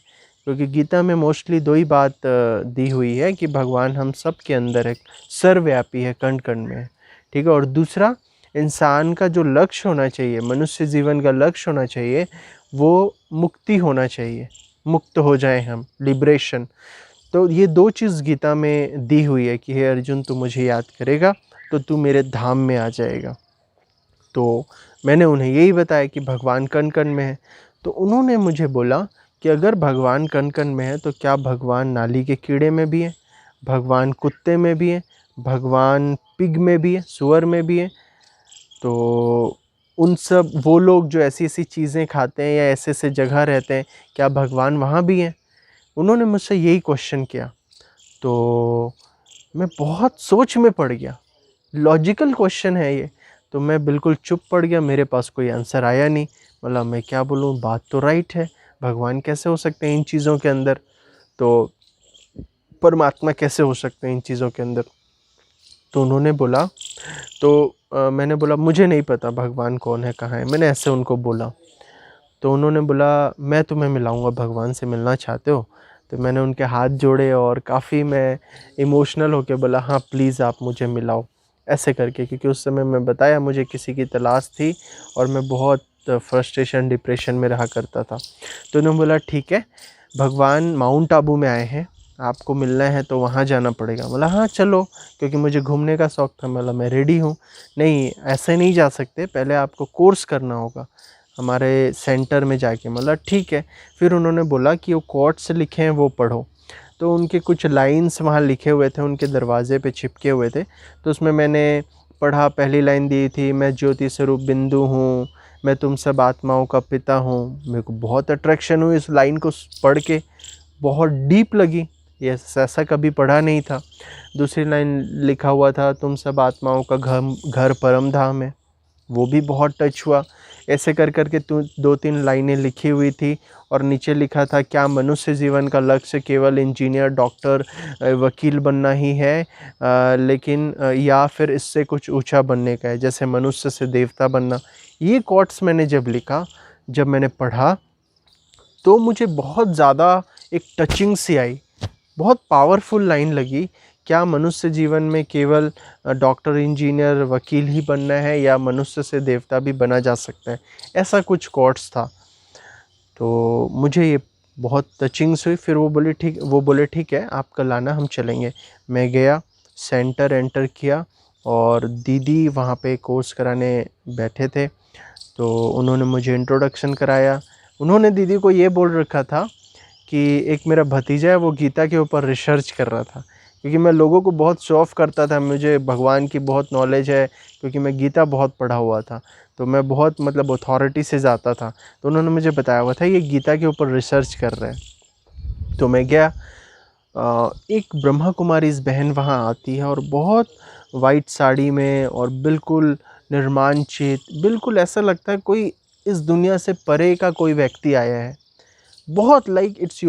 क्योंकि गीता में मोस्टली दो ही बात दी हुई है कि भगवान हम सब के अंदर है, सर्वव्यापी है, कण कण में है। ठीक है। और दूसरा, इंसान का जो लक्ष्य होना चाहिए, मनुष्य जीवन का लक्ष्य होना चाहिए, वो मुक्ति होना चाहिए, मुक्त हो जाए हम, लिबरेशन। तो ये दो चीज़ गीता में दी हुई है कि हे अर्जुन, तू मुझे याद करेगा तो तू मेरे धाम में आ जाएगा। तो मैंने उन्हें यही बताया कि भगवान कण कण में है। तो उन्होंने मुझे बोला कि अगर भगवान कण कण में है तो क्या भगवान नाली के कीड़े में भी है, भगवान कुत्ते में भी है, भगवान पिग में भी है, सुअर में भी है? तो उन सब वो लोग जो ऐसी ऐसी चीज़ें खाते हैं या ऐसे ऐसे जगह रहते हैं, क्या भगवान वहाँ भी हैं? उन्होंने मुझसे यही क्वेश्चन किया। तो मैं बहुत सोच में पड़ गया, लॉजिकल क्वेश्चन है ये। तो मैं बिल्कुल चुप पड़ गया, मेरे पास कोई आंसर आया नहीं। मतलब मैं क्या बोलूँ, बात तो राइट है, भगवान कैसे हो सकते हैं इन चीज़ों के अंदर, तो परमात्मा कैसे हो सकते हैं इन चीज़ों के अंदर? तो उन्होंने बोला, तो मैंने बोला मुझे नहीं पता भगवान कौन है, कहाँ है, मैंने ऐसे उनको बोला। तो उन्होंने बोला मैं तुम्हें मिलाऊंगा, भगवान से मिलना चाहते हो? तो मैंने उनके हाथ जोड़े और काफ़ी मैं इमोशनल होके बोला हाँ प्लीज़ आप मुझे मिलाओ, ऐसे करके। क्योंकि उस समय मैं बताया मुझे किसी की तलाश थी और मैं बहुत फ्रस्ट्रेशन डिप्रेशन में रहा करता था। तो उन्होंने बोला ठीक है, भगवान माउंट आबू में आए हैं, आपको मिलना है तो वहाँ जाना पड़ेगा। बोला हाँ चलो, क्योंकि मुझे घूमने का शौक़ था। बोला मैं रेडी हूँ। नहीं ऐसे नहीं जा सकते, पहले आपको कोर्स करना होगा हमारे सेंटर में जाके। मतलब ठीक है। फिर उन्होंने बोला कि वो कोट्स लिखे हैं वो पढ़ो। तो उनके कुछ लाइंस वहाँ लिखे हुए थे, उनके दरवाजे पे चिपके हुए थे। तो उसमें मैंने पढ़ा, पहली लाइन दी थी, मैं ज्योति स्वरूप बिंदु हूँ, मैं तुम सब आत्माओं का पिता हूँ। मेरे को बहुत अट्रैक्शन हुई इस लाइन को पढ़ के, बहुत डीप लगी, ये ऐसा कभी पढ़ा नहीं था। दूसरी लाइन लिखा हुआ था, तुम सब आत्माओं का घर परम धाम है, वो भी बहुत टच हुआ। ऐसे कर करके दो तीन लाइनें लिखी हुई थी। और नीचे लिखा था, क्या मनुष्य जीवन का लक्ष्य केवल इंजीनियर, डॉक्टर, वकील बनना ही है, लेकिन या फिर इससे कुछ ऊंचा बनने का है, जैसे मनुष्य से देवता बनना। ये कोट्स मैंने जब लिखा, जब मैंने पढ़ा, तो मुझे बहुत ज़्यादा एक टचिंग सी आई, बहुत पावरफुल लाइन लगी। क्या मनुष्य जीवन में केवल डॉक्टर, इंजीनियर, वकील ही बनना है, या मनुष्य से देवता भी बना जा सकता है? ऐसा कुछ कोट्स था। तो मुझे ये बहुत टचिंग हुई। फिर वो बोले ठीक है आप कल आना, हम चलेंगे। मैं गया, सेंटर एंटर किया और दीदी वहाँ पे कोर्स कराने बैठे थे। तो उन्होंने मुझे इंट्रोडक्शन कराया। उन्होंने दीदी को ये बोल रखा था कि एक मेरा भतीजा है, वो गीता के ऊपर रिसर्च कर रहा था। क्योंकि मैं लोगों को बहुत शो ऑफ करता था, मुझे भगवान की बहुत नॉलेज है, क्योंकि मैं गीता बहुत पढ़ा हुआ था। तो मैं बहुत मतलब अथॉरिटी से जाता था। तो उन्होंने मुझे बताया हुआ था ये गीता के ऊपर रिसर्च कर रहे हैं। तो मैं गया। एक ब्रह्मा कुमारी इस बहन वहाँ आती है और बहुत वाइट साड़ी में और बिल्कुल निर्मानचित, बिल्कुल ऐसा लगता है कोई इस दुनिया से परे का कोई व्यक्ति आया है। बहुत लाइक इट्स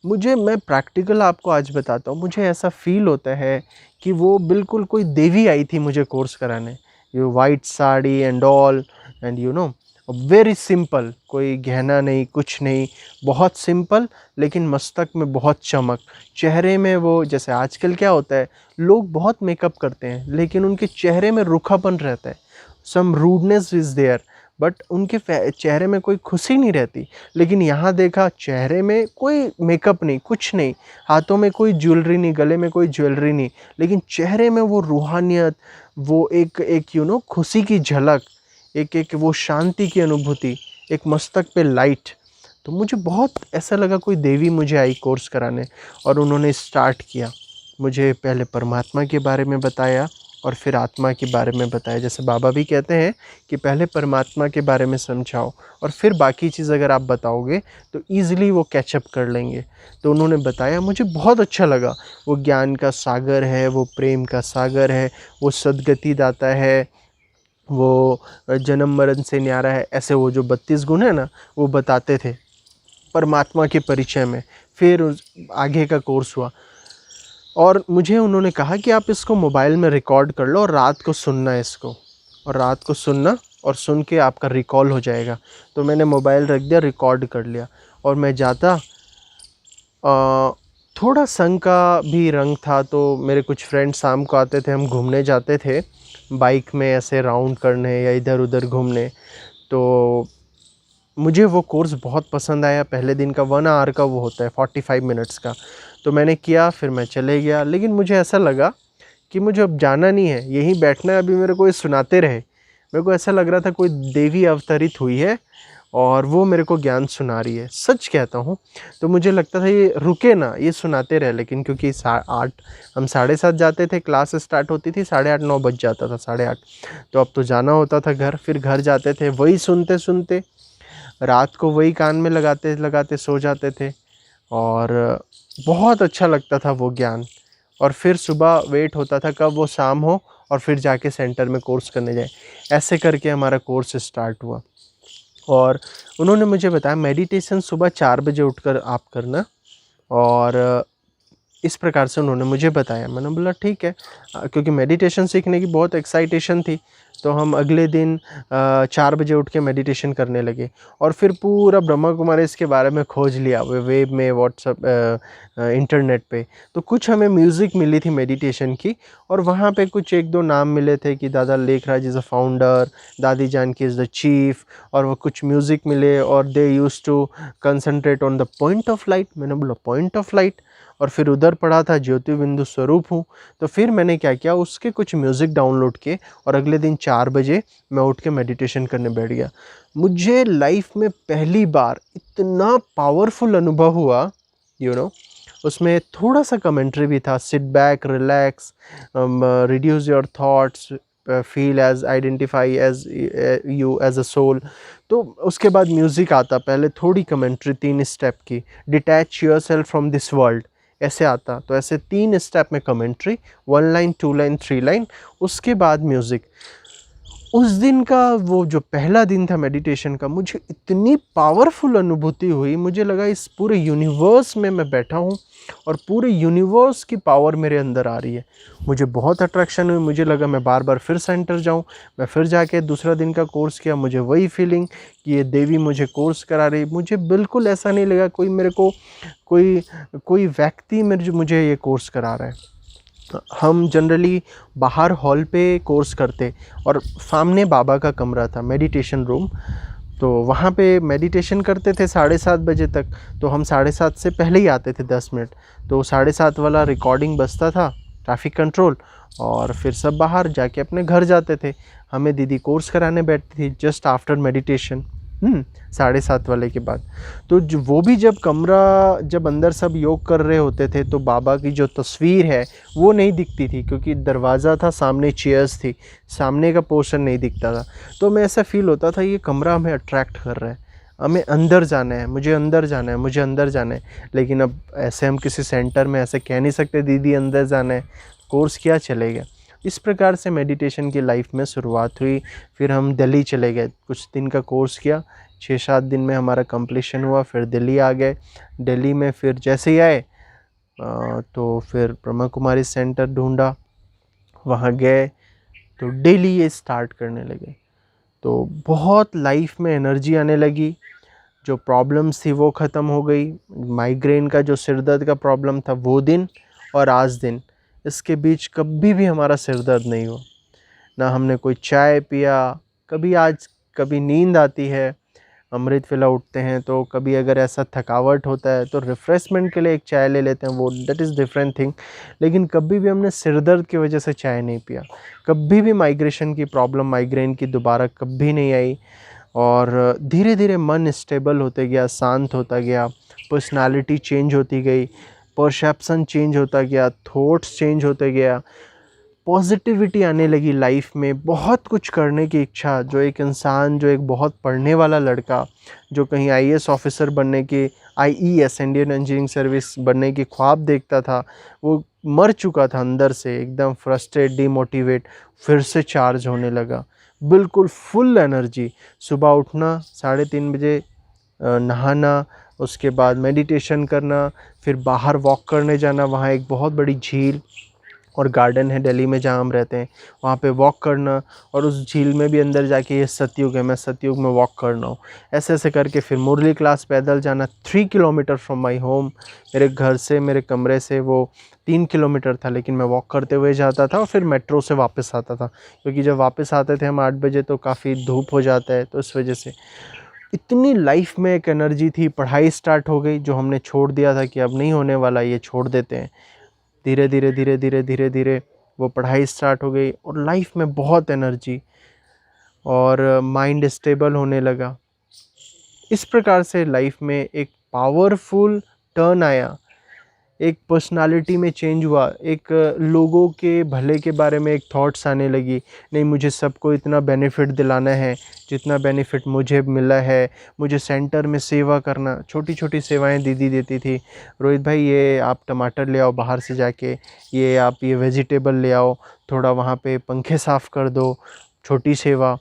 मुझे, मैं प्रैक्टिकल आपको आज बताता हूँ, मुझे ऐसा फील होता है कि वो बिल्कुल कोई देवी आई थी मुझे कोर्स कराने। ये white sari and all, and very simple, कोई गहना नहीं, कुछ नहीं, बहुत सिंपल, लेकिन मस्तक में बहुत चमक, चेहरे में वो, जैसे आजकल क्या होता है, लोग बहुत मेकअप करते हैं लेकिन उनके चेहरे में रूखापन रहता है, सम रूडनेस इज़ देयर, बट उनके चेहरे में कोई खुशी नहीं रहती। लेकिन यहाँ देखा, चेहरे में कोई मेकअप नहीं, कुछ नहीं, हाथों में कोई ज्वेलरी नहीं, गले में कोई ज्वेलरी नहीं, लेकिन चेहरे में वो रूहानियत, वो एक एक खुशी की झलक, एक एक वो शांति की अनुभूति, एक मस्तक पे लाइट। तो मुझे बहुत ऐसा लगा कोई देवी मुझे आई कोर्स कराने। और उन्होंने स्टार्ट किया, मुझे पहले परमात्मा के बारे में बताया और फिर आत्मा के बारे में बताया। जैसे बाबा भी कहते हैं कि पहले परमात्मा के बारे में समझाओ और फिर बाकी चीज़ अगर आप बताओगे तो ईज़िली वो कैचअप कर लेंगे। तो उन्होंने बताया, मुझे बहुत अच्छा लगा। वो ज्ञान का सागर है, वो प्रेम का सागर है, वो सद्गति दाता है, वो जन्म मरण से न्यारा है, ऐसे वो जो 32 गुण है ना, वो बताते थे परमात्मा के परिचय में। फिर आगे का कोर्स हुआ और मुझे उन्होंने कहा कि आप इसको मोबाइल में रिकॉर्ड कर लो और रात को सुनना है इसको, और रात को सुनना और सुन के आपका रिकॉल हो जाएगा। तो मैंने मोबाइल रख दिया, रिकॉर्ड कर लिया और मैं जाता। थोड़ा संग का भी रंग था, तो मेरे कुछ फ्रेंड्स शाम को आते थे, हम घूमने जाते थे बाइक में ऐसे राउंड करने या इधर उधर घूमने। तो मुझे वो कोर्स बहुत पसंद आया। पहले दिन का 1 आवर का वो होता है, 45 मिनट्स का। तो मैंने किया, फिर मैं चले गया। लेकिन मुझे ऐसा लगा कि मुझे अब जाना नहीं है, यहीं बैठना है, अभी मेरे को ये सुनाते रहे। मेरे को ऐसा लग रहा था कोई देवी अवतरित हुई है और वो मेरे को ज्ञान सुना रही है, सच कहता हूँ। तो मुझे लगता था ये रुके ना, ये सुनाते रहे। लेकिन क्योंकि हम 7:30 जाते थे, क्लास स्टार्ट होती थी 8:30 9 बज जाता था, 8:30। तो अब तो जाना होता था घर। फिर घर जाते थे, वही सुनते सुनते रात को वही कान में लगाते लगाते सो जाते थे और बहुत अच्छा लगता था वो ज्ञान। और फिर सुबह वेट होता था कब वो शाम हो और फिर जाके सेंटर में कोर्स करने जाए। ऐसे करके हमारा कोर्स स्टार्ट हुआ और उन्होंने मुझे बताया मेडिटेशन सुबह 4 बजे उठकर आप करना, और इस प्रकार से उन्होंने मुझे बताया। मैंने बोला ठीक है, क्योंकि मेडिटेशन सीखने की बहुत एक्साइटेशन थी। तो हम अगले दिन 4 बजे उठ के मेडिटेशन करने लगे और फिर पूरा ब्रह्मा कुमारी इसके बारे में खोज लिया वेब में, व्हाट्सअप, इंटरनेट पे। तो कुछ हमें म्यूज़िक मिली थी मेडिटेशन की, और वहाँ पे कुछ 1-2 नाम मिले थे कि दादा लेखराज इज़ अ फाउंडर, दादी जानकी इज़ द चीफ, और वो कुछ म्यूज़िक मिले और they use to concentrate on the point of light. मैंने बोला पॉइंट ऑफ लाइट, और फिर उधर पढ़ा था ज्योति बिंदु स्वरूप हूँ। तो फिर मैंने क्या किया, उसके कुछ म्यूज़िक डाउनलोड किए और अगले दिन 4 बजे मैं उठ के मेडिटेशन करने बैठ गया। मुझे लाइफ में पहली बार इतना पावरफुल अनुभव हुआ, उसमें थोड़ा सा कमेंट्री भी था, sit back, relax, reduce your thoughts, feel as, identify as you as a soul. तो उसके बाद म्यूज़िक आता, पहले थोड़ी कमेंट्री 3 स्टेप की, detach yourself from this world, ऐसे आता। तो ऐसे 3 स्टेप में कमेंट्री, 1 लाइन, 2 लाइन, 3 लाइन, उसके बाद म्यूज़िक। उस दिन का वो जो पहला दिन था मेडिटेशन का, मुझे इतनी पावरफुल अनुभूति हुई। मुझे लगा इस पूरे यूनिवर्स में मैं बैठा हूँ और पूरे यूनिवर्स की पावर मेरे अंदर आ रही है। मुझे बहुत अट्रैक्शन हुई, मुझे लगा मैं बार बार फिर सेंटर जाऊँ। मैं फिर जाके दूसरा दिन का कोर्स किया, मुझे वही फीलिंग कि ये देवी मुझे कोर्स करा रही। मुझे बिल्कुल ऐसा नहीं लगा कोई मेरे को कोई व्यक्ति मुझे ये कोर्स करा रहा है। हम जनरली बाहर हॉल पे कोर्स करते और सामने बाबा का कमरा था, मेडिटेशन रूम। तो वहाँ पे मेडिटेशन करते थे 7:30 बजे तक। तो हम 7:30 से पहले ही आते थे 10 मिनट। तो 7:30 वाला रिकॉर्डिंग बजता था, ट्रैफिक कंट्रोल, और फिर सब बाहर जाके अपने घर जाते थे। हमें दीदी कोर्स कराने बैठती थी जस्ट आफ्टर मेडिटेशन, 7:30 वाले के बाद। तो वो भी जब अंदर सब योग कर रहे होते थे तो बाबा की जो तस्वीर है वो नहीं दिखती थी, क्योंकि दरवाज़ा था, सामने चेयर्स थी, सामने का पोर्शन नहीं दिखता था। तो मैं ऐसा फील होता था ये कमरा हमें अट्रैक्ट कर रहा है, हमें अंदर जाना है, मुझे अंदर जाना है, मुझे अंदर जाना है। लेकिन अब ऐसे हम किसी सेंटर में ऐसे कह नहीं सकते दीदी अंदर जाना है, कोर्स किया चले गए। इस प्रकार से मेडिटेशन की लाइफ में शुरुआत हुई। फिर हम दिल्ली चले गए, कुछ दिन का कोर्स किया, 6-7 दिन में हमारा कंप्लीशन हुआ। फिर दिल्ली आ गए। दिल्ली में फिर जैसे ही आए तो फिर ब्रह्मा कुमारी सेंटर ढूंढा, वहाँ गए तो डेली ये स्टार्ट करने लगे। तो बहुत लाइफ में एनर्जी आने लगी, जो प्रॉब्लम्स थी वो ख़त्म हो गई। माइग्रेन का जो सिर दर्द का प्रॉब्लम था वो दिन, और आज दिन, इसके बीच कभी भी हमारा सिर दर्द नहीं हुआ। ना हमने कोई चाय पिया, कभी नींद आती है, अमृत वेला उठते हैं तो कभी अगर ऐसा थकावट होता है तो रिफ़्रेशमेंट के लिए एक चाय ले लेते हैं, वो दैट इज़ डिफरेंट थिंग। लेकिन कभी भी हमने सिर दर्द की वजह से चाय नहीं पिया। कभी भी माइग्रेन की दोबारा कभी नहीं आई। और धीरे धीरे मन स्टेबल होते गया, शांत होता गया, पर्सनालिटी चेंज होती गई, परसेप्शन चेंज होता गया, थॉट्स चेंज होते गया, पॉजिटिविटी आने लगी लाइफ में, बहुत कुछ करने की इच्छा। जो एक बहुत पढ़ने वाला लड़का, जो कहीं आईएएस ऑफिसर बनने की, आईईएस, इंडियन इंजीनियरिंग सर्विस बनने की ख्वाब देखता था, वो मर चुका था अंदर से, एकदम फ्रस्ट्रेट, डिमोटिवेट, फिर से चार्ज होने लगा। बिल्कुल फुल एनर्जी। सुबह उठना 3:30 बजे, नहाना, उसके बाद मेडिटेशन करना, फिर बाहर वॉक करने जाना। वहाँ एक बहुत बड़ी झील और गार्डन है दिल्ली में जहाँ हम रहते हैं, वहाँ पे वॉक करना, और उस झील में भी अंदर जाके ये सतयुग है, मैं सतयुग में वॉक करना हूँ। ऐसे ऐसे करके फिर मुरली क्लास पैदल जाना, 3 किलोमीटर फ्रॉम माय होम। मेरे घर से, मेरे कमरे से वो 3 किलोमीटर था, लेकिन मैं वॉक करते हुए जाता था और फिर मेट्रो से वापस आता था, क्योंकि जब वापस आते थे हम 8 बजे तो काफ़ी धूप हो जाता है, तो इस वजह से इतनी लाइफ में एक एनर्जी थी। पढ़ाई स्टार्ट हो गई, जो हमने छोड़ दिया था कि अब नहीं होने वाला, ये छोड़ देते हैं। धीरे धीरे धीरे धीरे धीरे धीरे वो पढ़ाई स्टार्ट हो गई, और लाइफ में बहुत एनर्जी, और माइंड स्टेबल होने लगा। इस प्रकार से लाइफ में एक पावरफुल टर्न आया, एक पर्सनालिटी में चेंज हुआ, एक लोगों के भले के बारे में एक थॉट्स आने लगी। नहीं, मुझे सबको इतना बेनिफिट दिलाना है जितना बेनिफिट मुझे मिला है। मुझे सेंटर में सेवा करना, छोटी छोटी सेवाएं दीदी देती थी। रोहित भाई, ये आप टमाटर ले आओ बाहर से जाके, ये आप ये वेजिटेबल ले आओ, थोड़ा वहाँ पे पंखे साफ़ कर दो, छोटी सेवा।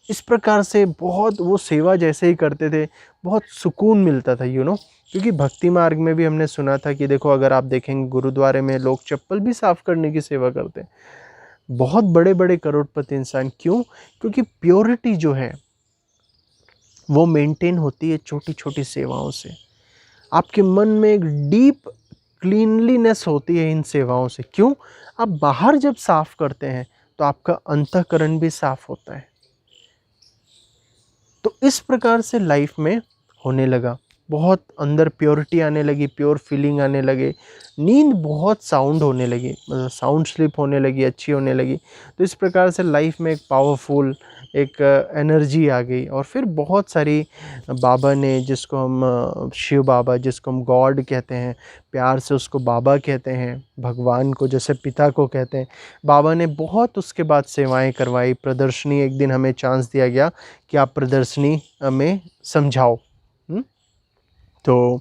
इस प्रकार से बहुत वो सेवा जैसे ही करते थे, बहुत सुकून मिलता था, क्योंकि भक्ति मार्ग में भी हमने सुना था कि देखो, अगर आप देखेंगे गुरुद्वारे में लोग चप्पल भी साफ करने की सेवा करते हैं। बहुत बड़े बड़े करोड़पति इंसान, क्यों? क्योंकि प्योरिटी जो है वो मेंटेन होती है छोटी छोटी सेवाओं से। आपके मन में एक डीप क्लीनलीनेस होती है इन सेवाओं से। क्यों? आप बाहर जब साफ करते हैं तो आपका अंतःकरण भी साफ होता है। तो इस प्रकार से लाइफ में होने लगा, बहुत अंदर प्योरिटी आने लगी, प्योर फीलिंग आने लगे, नींद बहुत साउंड होने लगी, मतलब साउंड स्लीप होने लगी, अच्छी होने लगी। तो इस प्रकार से लाइफ में एक पावरफुल एक एनर्जी आ गई। और फिर बहुत सारी बाबा ने, जिसको हम शिव बाबा, जिसको हम गॉड कहते हैं, प्यार से उसको बाबा कहते हैं, भगवान को जैसे पिता को कहते हैं, बाबा ने बहुत उसके बाद सेवाएं करवाई। प्रदर्शनी, एक दिन हमें चांस दिया गया कि आप प्रदर्शनी में समझाओ। तो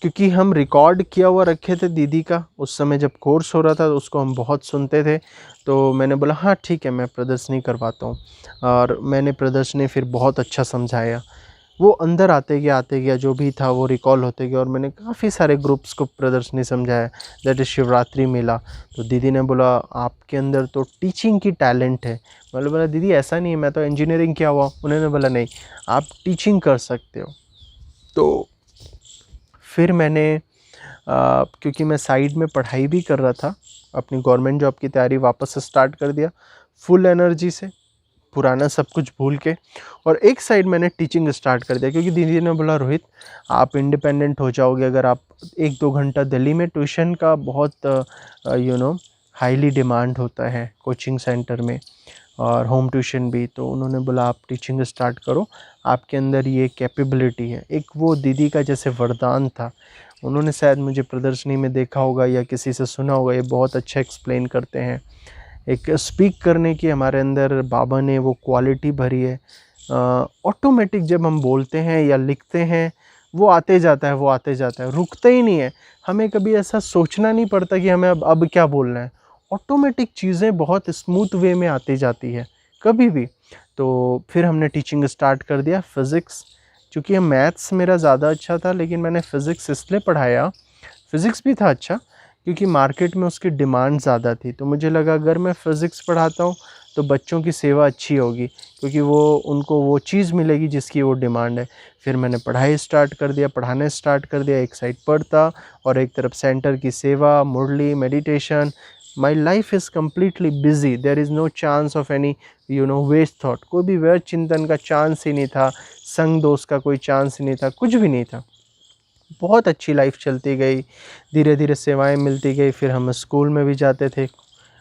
क्योंकि हम रिकॉर्ड किया हुआ रखे थे दीदी का, उस समय जब कोर्स हो रहा था तो उसको हम बहुत सुनते थे, तो मैंने बोला हाँ ठीक है, मैं प्रदर्शनी करवाता हूँ। और मैंने प्रदर्शनी फिर बहुत अच्छा समझाया। वो अंदर आते गया जो भी था वो रिकॉल होते गया, और मैंने काफ़ी सारे ग्रुप्स को प्रदर्शनी समझाया। दैट इज़ शिवरात्रि मेला। तो दीदी ने बोला आपके अंदर तो टीचिंग की टैलेंट है। मैंने बोला दीदी ऐसा नहीं है, मैं तो इंजीनियरिंग किया हुआ। उन्होंने बोला नहीं, आप टीचिंग कर सकते हो। तो फिर मैंने क्योंकि मैं साइड में पढ़ाई भी कर रहा था, अपनी गवर्नमेंट जॉब की तैयारी वापस से स्टार्ट कर दिया फुल एनर्जी से, पुराना सब कुछ भूल के। और एक साइड मैंने टीचिंग स्टार्ट कर दिया, क्योंकि दीदी ने बोला रोहित आप इंडिपेंडेंट हो जाओगे अगर आप 1-2 घंटा दिल्ली में। ट्यूशन का बहुत हाईली डिमांड होता है कोचिंग सेंटर में, और होम ट्यूशन भी। तो उन्होंने बोला आप टीचिंग स्टार्ट करो, आपके अंदर ये कैपेबिलिटी है। एक वो दीदी का जैसे वरदान था। उन्होंने शायद मुझे प्रदर्शनी में देखा होगा या किसी से सुना होगा, ये बहुत अच्छा एक्सप्लेन करते हैं। एक स्पीक करने की हमारे अंदर बाबा ने वो क्वालिटी भरी है। ऑटोमेटिक जब हम बोलते हैं या लिखते हैं, वो आते जाता है, वो आते जाता है, रुकता ही नहीं है। हमें कभी ऐसा सोचना नहीं पड़ता कि हमें अब क्या बोलना है। ऑटोमेटिक चीज़ें बहुत स्मूथ वे में आती जाती है कभी भी। तो फिर हमने टीचिंग स्टार्ट कर दिया फ़िज़िक्स। चूँकि मैथ्स मेरा ज़्यादा अच्छा था, लेकिन मैंने फ़िज़िक्स इसलिए पढ़ाया, फ़िज़िक्स भी था अच्छा, क्योंकि मार्केट में उसकी डिमांड ज़्यादा थी। तो मुझे लगा अगर मैं फ़िज़िक्स पढ़ाता हूँ तो बच्चों की सेवा अच्छी होगी, क्योंकि वो उनको वो चीज़ मिलेगी जिसकी वो डिमांड है। फिर मैंने पढ़ाई स्टार्ट कर दिया, पढ़ाने स्टार्ट कर दिया। एक साइड पढ़ता और एक तरफ सेंटर की सेवा, मुरली, meditation. My life is completely busy. There is no chance of any waste thought. कोई भी व्यर्थ चिंतन का चांस ही नहीं था, संग दोस्त का कोई चांस ही नहीं था, कुछ भी नहीं था। बहुत अच्छी लाइफ चलती गई, धीरे धीरे सेवाएं मिलती गई। फिर हम स्कूल में भी जाते थे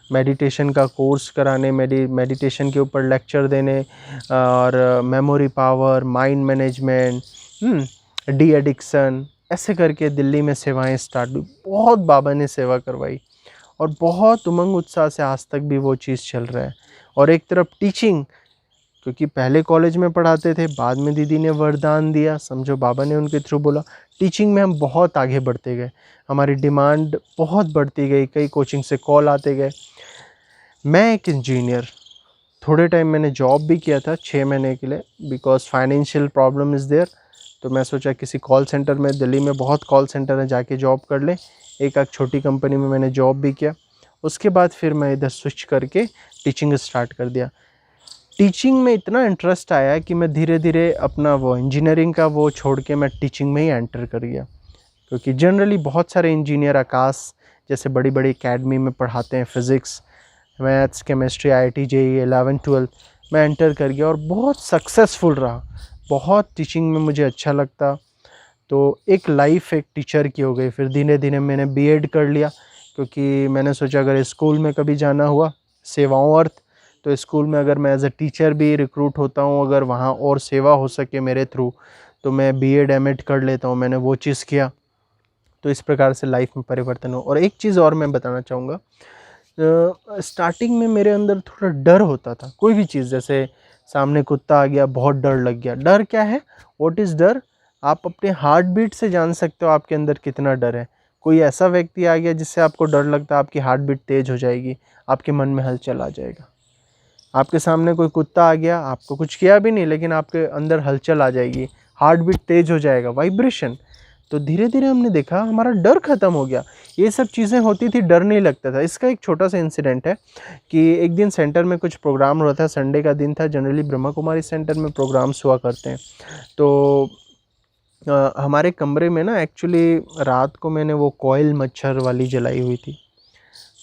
मेडिटेशन का कोर्स कराने, मेडिटेशन के ऊपर लेक्चर देने, और memory power, mind management, de addiction, ऐसे करके दिल्ली में सेवाएं स्टार्ट हुई। बहुत बाबा ने सेवा करवाई, और बहुत उमंग उत्साह से आज तक भी वो चीज़ चल रहा है। और एक तरफ टीचिंग, क्योंकि पहले कॉलेज में पढ़ाते थे, बाद में दीदी ने वरदान दिया, समझो बाबा ने उनके थ्रू बोला। टीचिंग में हम बहुत आगे बढ़ते गए, हमारी डिमांड बहुत बढ़ती गई, कई कोचिंग से कॉल आते गए। मैं एक इंजीनियर, थोड़े टाइम मैंने जॉब भी किया था 6 महीने के लिए, because financial problem is there. तो मैं सोचा किसी कॉल सेंटर में, दिल्ली में बहुत कॉल सेंटर है, जाके जॉब कर ले। एक आध छोटी कंपनी में मैंने जॉब भी किया। उसके बाद फिर मैं इधर स्विच करके टीचिंग स्टार्ट कर दिया। टीचिंग में इतना इंटरेस्ट आया कि मैं धीरे धीरे अपना वो इंजीनियरिंग का वो छोड़ के मैं टीचिंग में ही एंटर कर गया। क्योंकि जनरली बहुत सारे इंजीनियर आकाश जैसे बड़ी बड़ी एकेडमी में पढ़ाते हैं, physics, maths, chemistry, IIT JEE 11 12 मैं एंटर कर गया और बहुत सक्सेसफुल रहा। बहुत टीचिंग में मुझे अच्छा लगता। तो एक लाइफ एक टीचर की हो गई। फिर धीरे धीरे मैंने BEd कर लिया, क्योंकि मैंने सोचा अगर स्कूल में कभी जाना हुआ, सेवाओं अर्थ, तो स्कूल में अगर मैं एज अ टीचर भी रिक्रूट होता हूँ, अगर वहाँ और सेवा हो सके मेरे थ्रू, तो मैं BEd MAd कर लेता हूँ। मैंने वो चीज़ किया। तो इस प्रकार से लाइफ में परिवर्तन हो। और एक चीज़ और मैं बताना चाहूँगा, स्टार्टिंग में मेरे अंदर थोड़ा डर होता था। कोई भी चीज़, जैसे सामने कुत्ता आ गया, बहुत डर लग गया। डर क्या है? व्हाट इज़ डर? आप अपने हार्ट बीट से जान सकते हो आपके अंदर कितना डर है। कोई ऐसा व्यक्ति आ गया जिससे आपको डर लगता है, आपकी हार्ट बीट तेज़ हो जाएगी, आपके मन में हलचल आ जाएगा। आपके सामने कोई कुत्ता आ गया, आपको कुछ किया भी नहीं, लेकिन आपके अंदर हलचल आ जाएगी, हार्ट बीट तेज़ हो जाएगा, वाइब्रेशन। तो धीरे धीरे हमने देखा हमारा डर ख़त्म हो गया। ये सब चीज़ें होती थी, डर नहीं लगता था। इसका एक छोटा सा इंसिडेंट है कि एक दिन सेंटर में कुछ प्रोग्राम हो रहा था, संडे का दिन था। जनरली ब्रह्मा कुमारी सेंटर में प्रोग्राम्स हुआ करते हैं। तो हमारे कमरे में ना एक्चुअली रात को मैंने वो कॉइल मच्छर वाली जलाई हुई थी।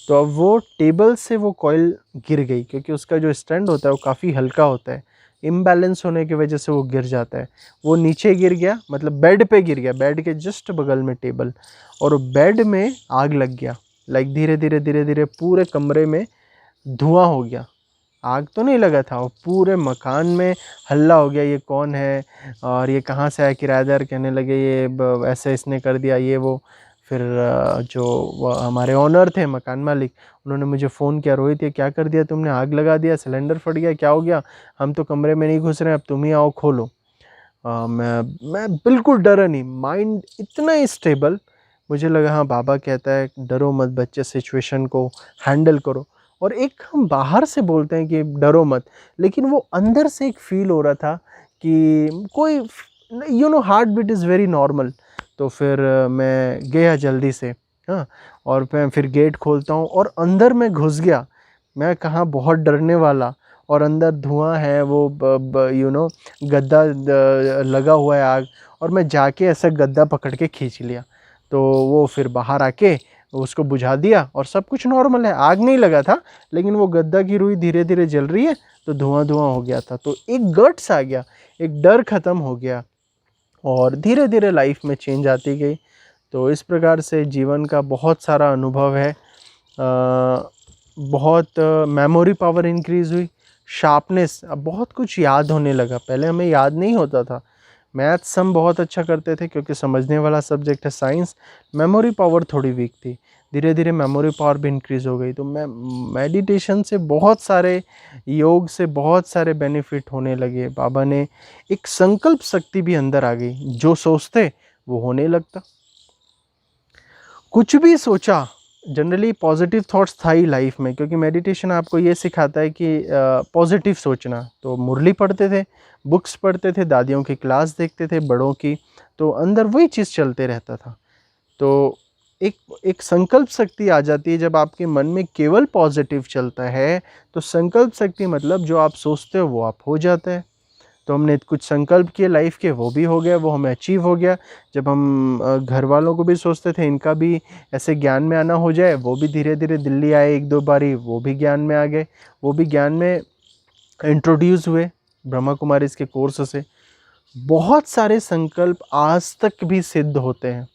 तो अब वो टेबल से वो कॉइल गिर गई, क्योंकि उसका जो स्टैंड होता है वो काफ़ी हल्का होता है। इम्बैलेंस होने की वजह से वो गिर जाता है। वो नीचे गिर गया, मतलब बेड पे गिर गया, बेड के जस्ट बगल में टेबल, और बेड में आग लग गया। लाइक धीरे धीरे धीरे धीरे पूरे कमरे में धुआं हो गया। आग तो नहीं लगा था, वो पूरे मकान में हल्ला हो गया, ये कौन है और ये कहाँ से आया। किराएदार कहने लगे ये ऐसे इसने कर दिया, ये वो। फिर जो हमारे ओनर थे, मकान मालिक, उन्होंने मुझे फ़ोन किया, रोहित ये क्या कर दिया तुमने, आग लगा दिया, सिलेंडर फट गया, क्या हो गया? हम तो कमरे में नहीं घुस रहे हैं, अब तुम ही आओ खोलो। मैं बिल्कुल डरा नहीं, माइंड इतना ही स्टेबल। मुझे लगा हाँ बाबा कहता है डरो मत बच्चे, सिचुएशन को हैंडल करो। और एक हम बाहर से बोलते हैं कि डरो मत, लेकिन वो अंदर से एक फील हो रहा था कि कोई heart beat is very normal. तो फिर मैं गया जल्दी से, हाँ, और मैं फिर गेट खोलता हूँ और अंदर मैं घुस गया। मैं कहाँ बहुत डरने वाला, और अंदर धुआं है, वो गद्दा लगा हुआ है आग, और मैं जाके ऐसा गद्दा पकड़ के खींच लिया। तो वो फिर बाहर आके उसको बुझा दिया और सब कुछ नॉर्मल है, आग नहीं लगा था, लेकिन वो गद्दा की रुई धीरे धीरे जल रही है, तो धुआं धुआं हो गया था। तो एक गट्स आ गया, एक डर ख़त्म हो गया, और धीरे धीरे लाइफ में चेंज आती गई। तो इस प्रकार से जीवन का बहुत सारा अनुभव है। बहुत मेमोरी पावर इंक्रीज़ हुई, शार्पनेस, अब बहुत कुछ याद होने लगा। पहले हमें याद नहीं होता था। मैथ्स हम बहुत अच्छा करते थे क्योंकि समझने वाला सब्जेक्ट है। साइंस, मेमोरी पावर थोड़ी वीक थी। धीरे धीरे मेमोरी पावर भी इंक्रीज़ हो गई। तो मैं मेडिटेशन से बहुत सारे, योग से बहुत सारे बेनिफिट होने लगे। बाबा ने एक संकल्प शक्ति भी अंदर आ गई, जो सोचते वो होने लगता। कुछ भी सोचा, जनरली पॉजिटिव थॉट्स था ही लाइफ में, क्योंकि मेडिटेशन आपको ये सिखाता है कि पॉजिटिव सोचना। तो मुरली पढ़ते थे, बुक्स पढ़ते थे, दादियों की क्लास देखते थे, बड़ों की, तो अंदर वही चीज़ चलते रहता था। तो एक संकल्प शक्ति आ जाती है जब आपके मन में केवल पॉजिटिव चलता है। तो संकल्प शक्ति मतलब जो आप सोचते हो वो आप हो जाता है। तो हमने कुछ संकल्प किए लाइफ के, वो भी हो गया, वो हमें अचीव हो गया। जब हम घर वालों को भी सोचते थे इनका भी ऐसे ज्ञान में आना हो जाए, वो भी धीरे धीरे दिल्ली आए, एक दो बारी वो भी ज्ञान में आ गए, वो भी ज्ञान में इंट्रोड्यूस हुए ब्रह्मा कुमारी के कोर्स से। बहुत सारे संकल्प आज तक भी सिद्ध होते हैं।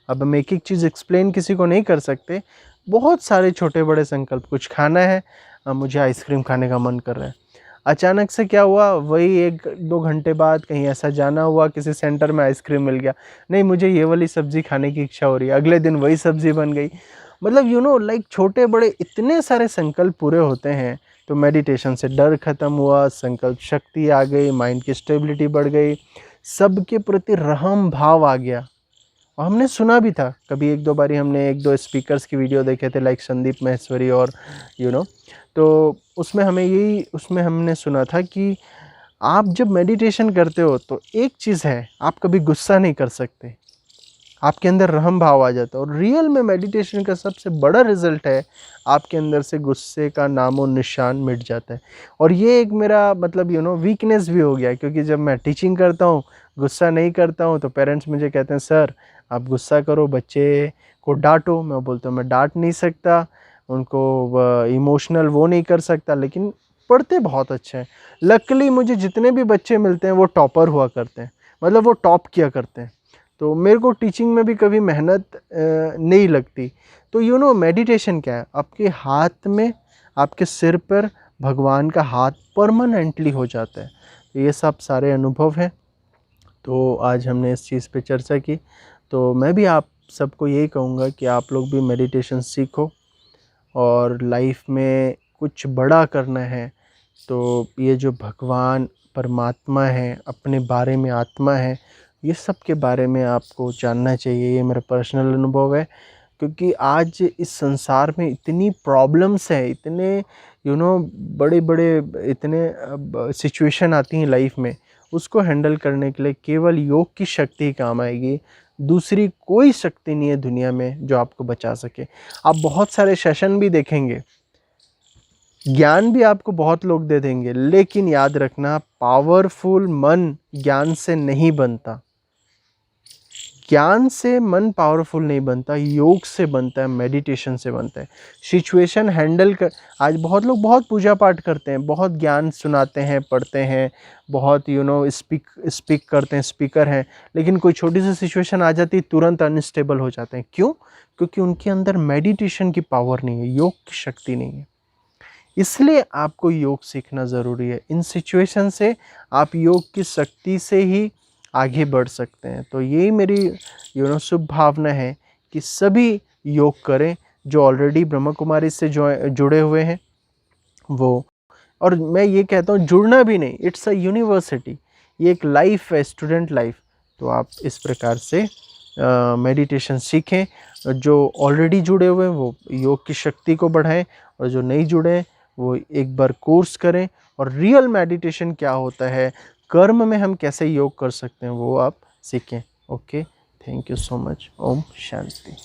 अब हम एक एक चीज़ एक्सप्लेन किसी को नहीं कर सकते। बहुत सारे छोटे बड़े संकल्प, कुछ खाना है, मुझे आइसक्रीम खाने का मन कर रहा है, अचानक से क्या हुआ, वही एक दो घंटे बाद कहीं ऐसा जाना हुआ, किसी सेंटर में आइसक्रीम मिल गया, नहीं मुझे ये वाली सब्ज़ी खाने की इच्छा हो रही है, अगले दिन वही सब्ज़ी बन गई। मतलब लाइक छोटे बड़े इतने सारे संकल्प पूरे होते हैं। तो मेडिटेशन से डर ख़त्म हुआ, संकल्प शक्ति आ गई, माइंड की स्टेबिलिटी बढ़ गई, सबके प्रति रहम भाव आ गया। और हमने सुना भी था, कभी एक दो बारी हमने एक दो स्पीकर्स की वीडियो देखे थे, लाइक संदीप महेश्वरी और तो उसमें हमने सुना था कि आप जब मेडिटेशन करते हो तो एक चीज़ है, आप कभी गुस्सा नहीं कर सकते, आपके अंदर रहम भाव आ जाता है। और रियल में मेडिटेशन का सबसे बड़ा रिजल्ट है, आपके अंदर से गुस्से का नामो निशान मिट जाता है। और ये एक मेरा मतलब वीकनेस भी हो गया, क्योंकि जब मैं टीचिंग करता हूँ, गुस्सा नहीं करता हूँ, तो पेरेंट्स मुझे कहते हैं सर आप गुस्सा करो, बच्चे को डांटो। मैं बोलता हूँ मैं डांट नहीं सकता उनको, इमोशनल वो नहीं कर सकता, लेकिन पढ़ते बहुत अच्छे हैं। लकीली मुझे जितने भी बच्चे मिलते हैं वो टॉपर हुआ करते हैं, मतलब वो टॉप किया करते हैं। तो मेरे को टीचिंग में भी कभी मेहनत नहीं लगती। तो मेडिटेशन क्या है, आपके हाथ में, आपके सिर पर भगवान का हाथ परमानेंटली हो जाता है। तो ये सब सारे अनुभव हैं। तो आज हमने इस चीज़ पे चर्चा की। तो मैं भी आप सबको यही कहूँगा कि आप लोग भी मेडिटेशन सीखो, और लाइफ में कुछ बड़ा करना है तो ये जो भगवान परमात्मा है, अपने बारे में आत्मा है, ये सब के बारे में आपको जानना चाहिए। ये मेरा पर्सनल अनुभव है, क्योंकि आज इस संसार में इतनी प्रॉब्लम्स हैं, इतने बड़े बड़े इतने सिचुएशन आती हैं लाइफ में, उसको हैंडल करने के लिए केवल योग की शक्ति ही काम आएगी। दूसरी कोई शक्ति नहीं है दुनिया में जो आपको बचा सके। आप बहुत सारे सेशन भी देखेंगे, ज्ञान भी आपको बहुत लोग दे देंगे, लेकिन याद रखना पावरफुल मन ज्ञान से नहीं बनता। ज्ञान से मन पावरफुल नहीं बनता, योग से बनता है, मेडिटेशन से बनता है। सिचुएशन हैंडल कर, आज बहुत लोग बहुत पूजा पाठ करते हैं, बहुत ज्ञान सुनाते हैं, पढ़ते हैं, बहुत स्पीक करते हैं, स्पीकर हैं, लेकिन कोई छोटी सी सिचुएशन आ जाती है तुरंत अनस्टेबल हो जाते हैं। क्यों? क्योंकि उनके अंदर मेडिटेशन की पावर नहीं है, योग की शक्ति नहीं है। इसलिए आपको योग सीखना ज़रूरी है। इन सिचुएशन से आप योग की शक्ति से ही आगे बढ़ सकते हैं। तो यही मेरी शुभ भावना है कि सभी योग करें, जो ऑलरेडी ब्रह्मा कुमारी से जुड़े हुए हैं वो। और मैं ये कहता हूँ जुड़ना भी नहीं, इट्स अ यूनिवर्सिटी, ये एक लाइफ है, स्टूडेंट लाइफ। तो आप इस प्रकार से मेडिटेशन सीखें। जो ऑलरेडी जुड़े हुए हैं वो योग की शक्ति को बढ़ाएं, और जो नहीं जुड़े हैं वो एक बार कोर्स करें, और रियल मेडिटेशन क्या होता है, कर्म में हम कैसे योग कर सकते हैं, वो आप सीखें। Okay, thank you so much. ओम शांति।